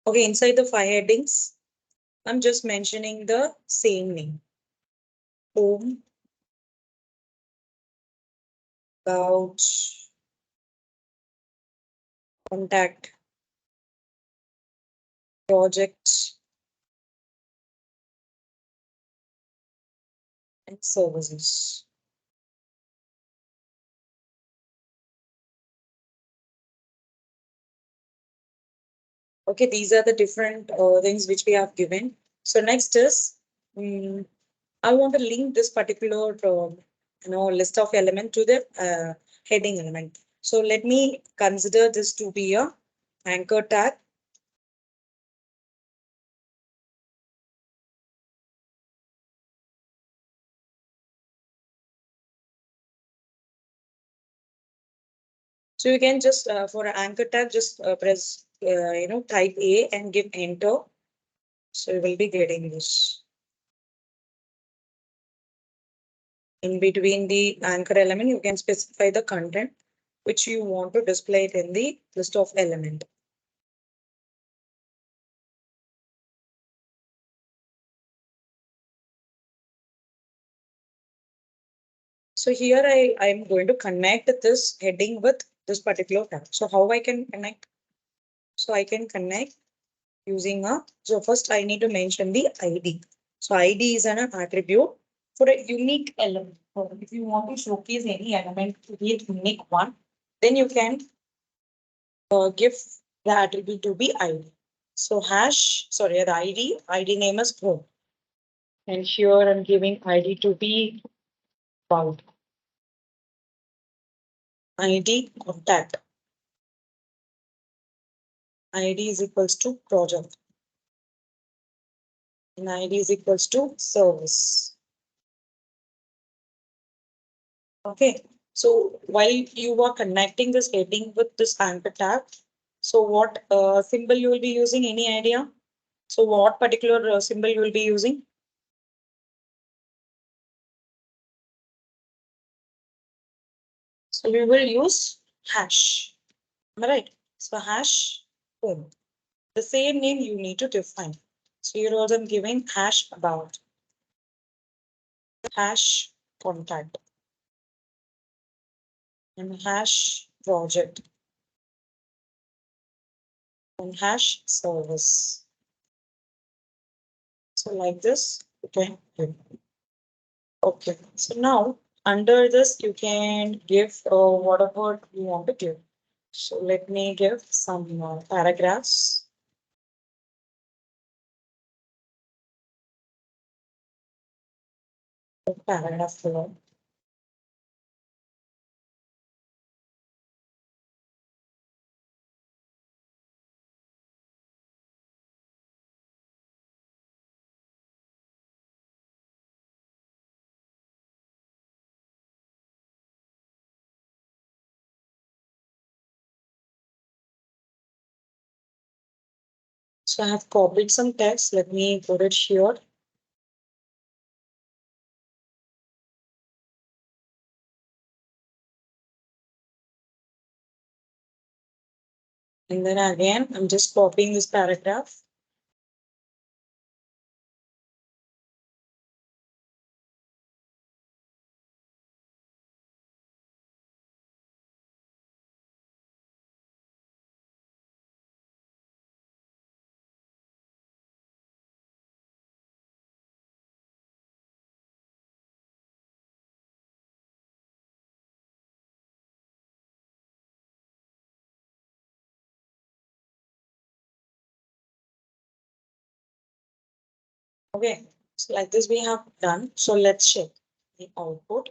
S1: Okay, inside the five headings, I'm just mentioning the same name. Home, about, contact, project, and services. Okay, these are the different things which we have given. So next is, um, I want to link this particular list of element to the heading element. So let me consider this to be a anchor tag. So you can just for an anchor tag, just press type A and give enter. So you will be getting this. In between the anchor element, you can specify the content which you want to display it in the list of element. So here I'm going to connect this heading with this particular tag. So how I can connect? So I can connect using so first I need to mention the ID. So ID is an attribute for a unique element. So if you want to showcase any element to be a unique one, then you can give the attribute to be ID. So the ID name is home. And here I'm giving ID to be about. ID contact. ID is equals to project. And ID is equals to service. Okay. So while you are connecting this heading with this anchor tag, so what symbol you will be using? Any idea? So what particular symbol you will be using? So we will use hash. Am I right? So hash home. The same name you need to define. So you're also giving hash about, hash contact, and hash project, and hash service. So like this, you can give. Okay. So now under this, you can give whatever you want to give. So let me give some paragraphs. Paragraph below. So I have copied some text. Let me put it here. And then again, I'm just copying this paragraph. Okay. So like this we have done. So let's check the output.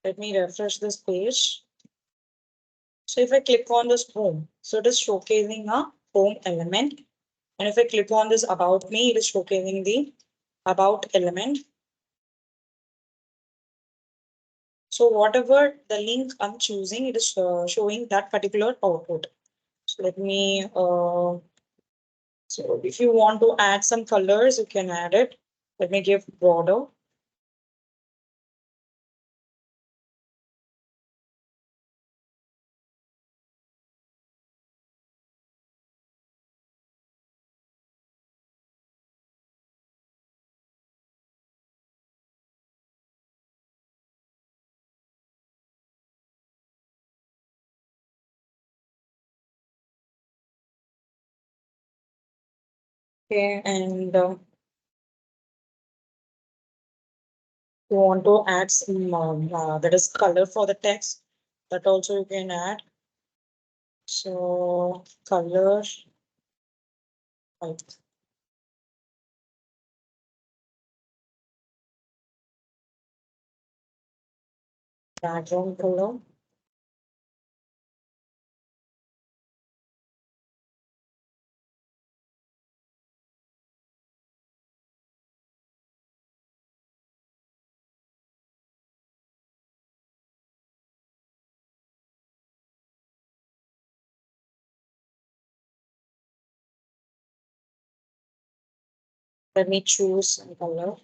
S1: Let me refresh this page. So if I click on this home, so it is showcasing a home element. And if I click on this about me, it is showcasing the about element. So whatever the link I'm choosing, it is showing that particular output. So let me, so if you want to add some colors, you can add it. Let me give border. Okay, and you want to add some that is color for the text, that also you can add. So color, right. Background color. Let me choose some color.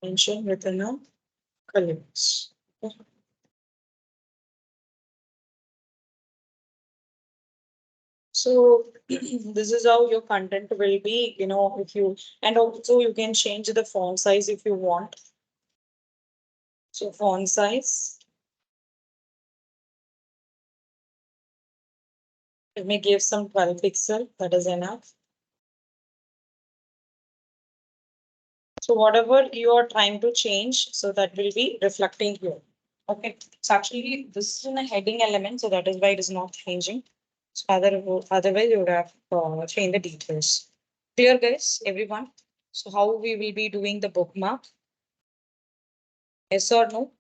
S1: Mention within a colors. Okay. So this is how your content will be, if you, and also you can change the font size if you want. So font size, let me give some 12 pixel, that is enough. So whatever you are trying to change, so that will be reflecting here. Okay. So actually this is in a heading element, so that is why it is not changing. So otherwise you would have changed the details. Clear guys, everyone? So how we will be doing the bookmark? Yes or no?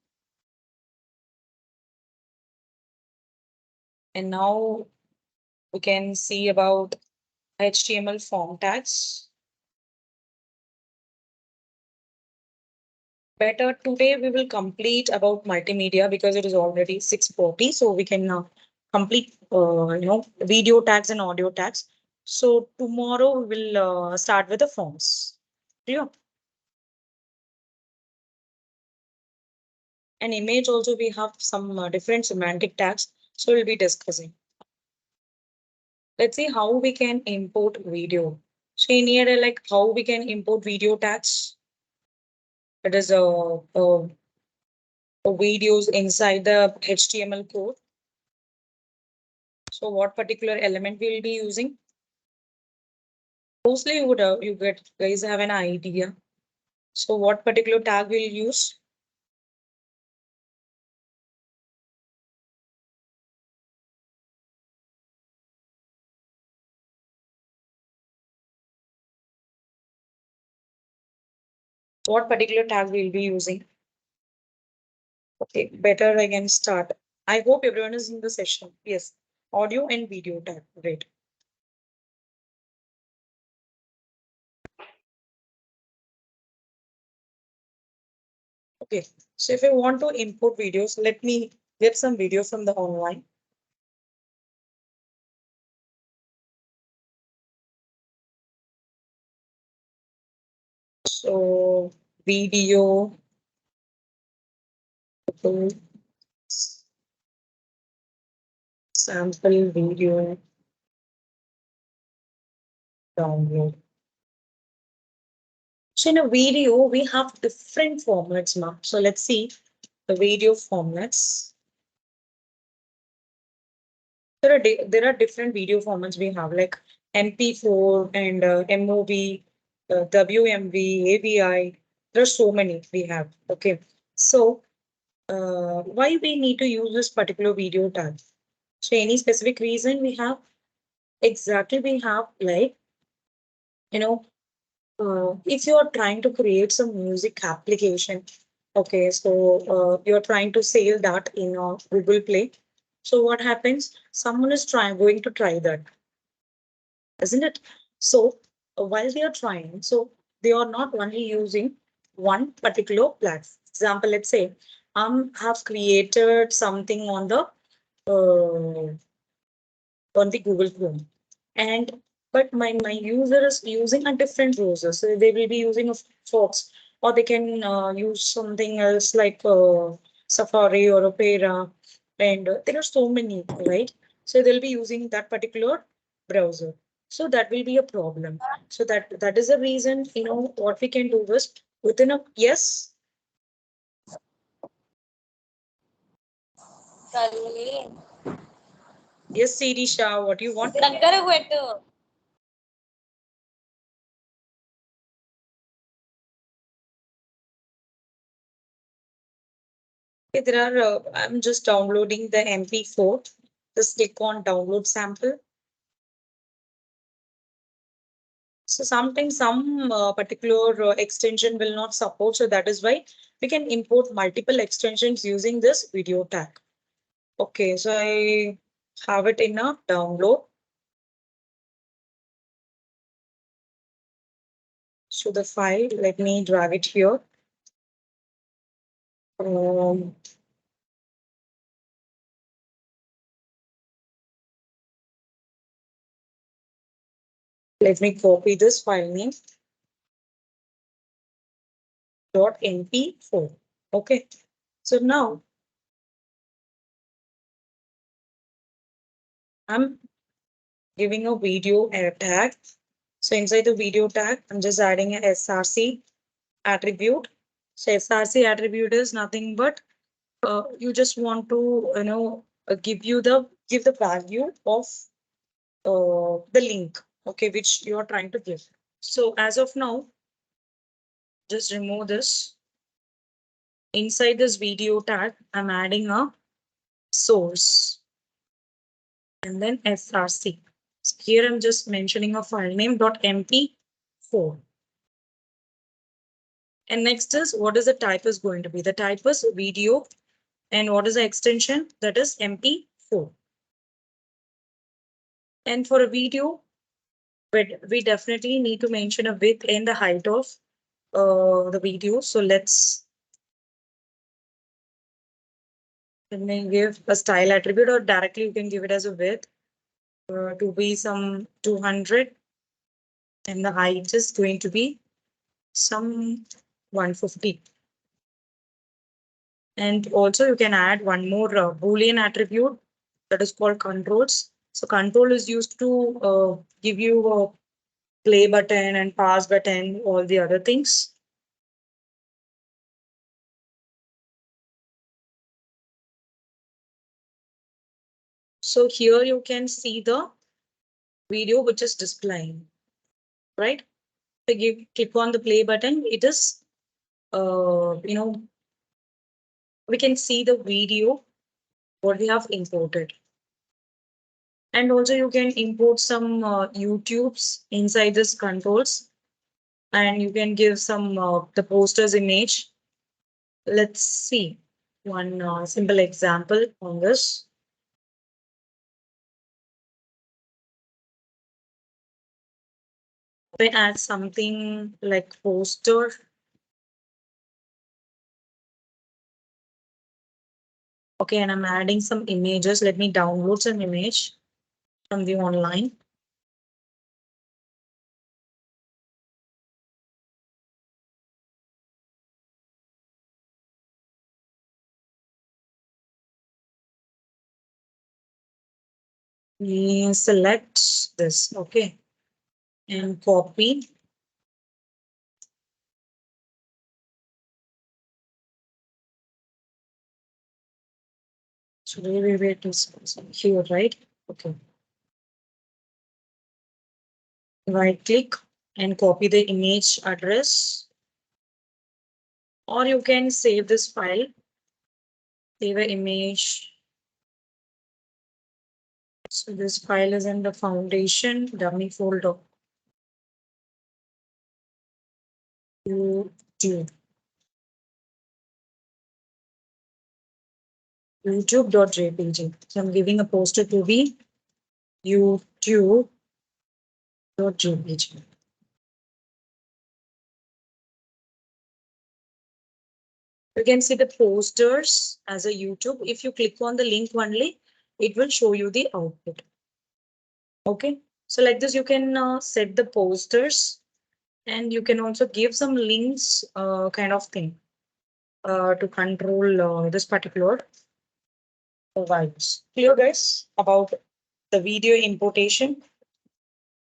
S1: And now we can see about HTML form tags. Better today we will complete about multimedia because it is already 6:40. So we can complete video tags and audio tags. So tomorrow we will start with the forms. Clear? And image also we have some different semantic tags. So we'll be discussing. Let's see how we can import video. So in here, like how we can import video tags. It is videos inside the HTML code. So what particular element we will be using? Mostly you would you guys have an idea. So what particular tag we'll use? What particular tag we'll be using? Okay, better I can start. I hope everyone is in the session. Yes, audio and video tag. Great. Okay, so if I want to import videos, let me get some video from the online. So video, okay, sample video download. So in a video, we have different formats now. So let's see the video formats. There are different video formats we have like MP4 and MOV, WMV, AVI. There are so many we have. Okay, so why we need to use this particular video tag? So any specific reason we have? Exactly, we have like you know if you're trying to create some music application, okay, so you're trying to sell that in Google Play. So what happens? Someone is going to try that, isn't it? So while they are trying, so they are not only using one particular platform. Example, let's say have created something uh, on the Google Chrome. And but my user is using a different browser, so they will be using a Fox, or they can use something else like Safari or Opera, and there are so many, right? So they'll be using that particular browser. So that will be a problem. So that is the reason, what we can do is within a yes. Yes, Sirisha, what do you want? Okay, I'm just downloading the MP4. Just click on download sample. So sometimes some particular extension will not support. So that is why we can import multiple extensions using this video tag. Okay, so I have it in a download. So the file, let me drag it here. Um, Let me copy this file name .mp4. Okay, so now I'm giving a video tag. So inside the video tag, I'm just adding a src attribute. So src attribute is nothing but you just want to give the value of the link, okay, which you are trying to give. So as of now, just remove this. Inside this video tag, I'm adding a source and then src. So here I'm just mentioning a file name .mp4. And next is what is the type is going to be. The type is video. And what is the extension? That is mp4. And for a video, we definitely need to mention a width and the height of the video. So let me give a style attribute, or directly you can give it as a width to be some 200, and the height is going to be some 150. And also you can add one more Boolean attribute that is called controls. So control is used to give you a play button and pause button, all the other things. So here you can see the video which is displaying, right? So click on the play button. It is, we can see the video what we have imported. And also you can import some YouTubes inside this controls, and you can give some the posters image. Let's see one simple example on this. If I add something like poster, okay, and I'm adding some images. Let me download some image from the online. We select this, okay, and copy. So wait, here, right? Okay. Right click and copy the image address, or you can save this file, save an image. So this file is in the foundation dummy folder. YouTube. YouTube.jpg. So I'm giving a poster to be YouTube.jpg. You can see the posters as a YouTube. If you click on the link only, it will show you the output. Okay, so like this, you can set the posters, and you can also give some links kind of thing to control this particular vibes. Clear, guys, about the video importation.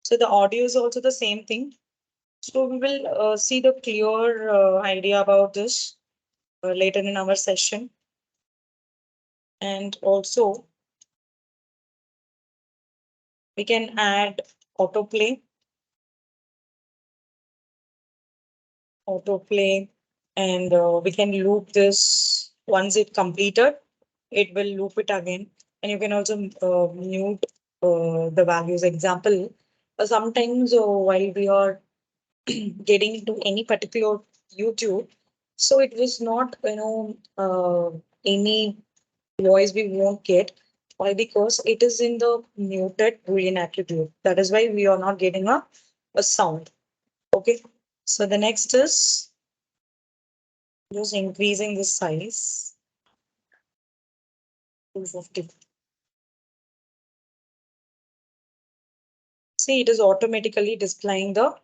S1: So the audio is also the same thing. So we will see the clear idea about this later in our session. And also We can add autoplay, autoplay, and we can loop this. Once it completed, it will loop it again. And you can also mute the values. Example, sometimes while we are getting into any particular YouTube, so it was not, any voice we won't get. Why? Because it is in the muted Boolean attribute. That is why we are not getting a sound. Okay. So the next is just increasing the size 250. See, it is automatically displaying the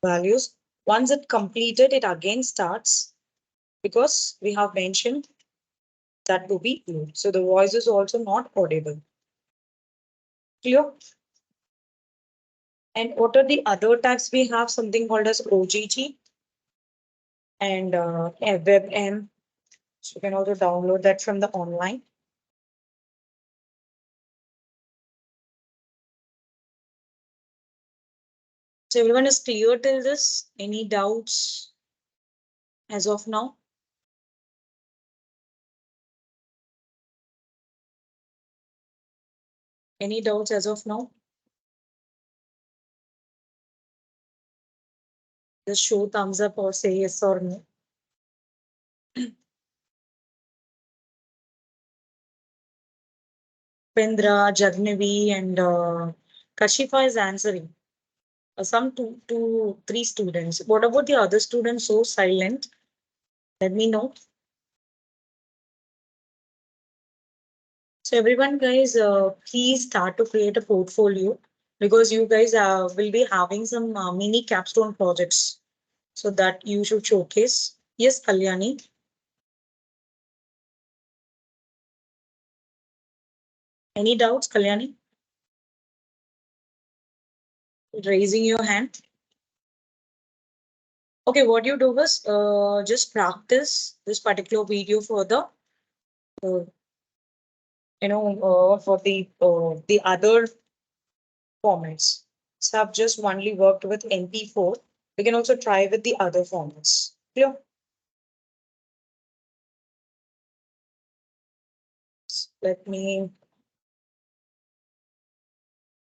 S1: values. Once it completed, it again starts because we have mentioned that to be low. So the voice is also not audible. Clear? And what are the other tags? We have something called as OGG and WebM. So you can also download that from the online. So everyone is clear till this? Any doubts as of now? Any doubts as of now? Just show thumbs up or say yes or no. Pendra, Jagnavi, and Kashifa is answering. Some two, three students. What about the other students so silent? Let me know. So everyone, guys, please start to create a portfolio because you guys will be having some mini capstone projects so that you should showcase. Yes, Kalyani. Any doubts, Kalyani? Raising your hand. Okay, what you do is just practice this particular video for the uh, for the other formats. So I've just only worked with MP4. We can also try with the other formats. Clear? Let me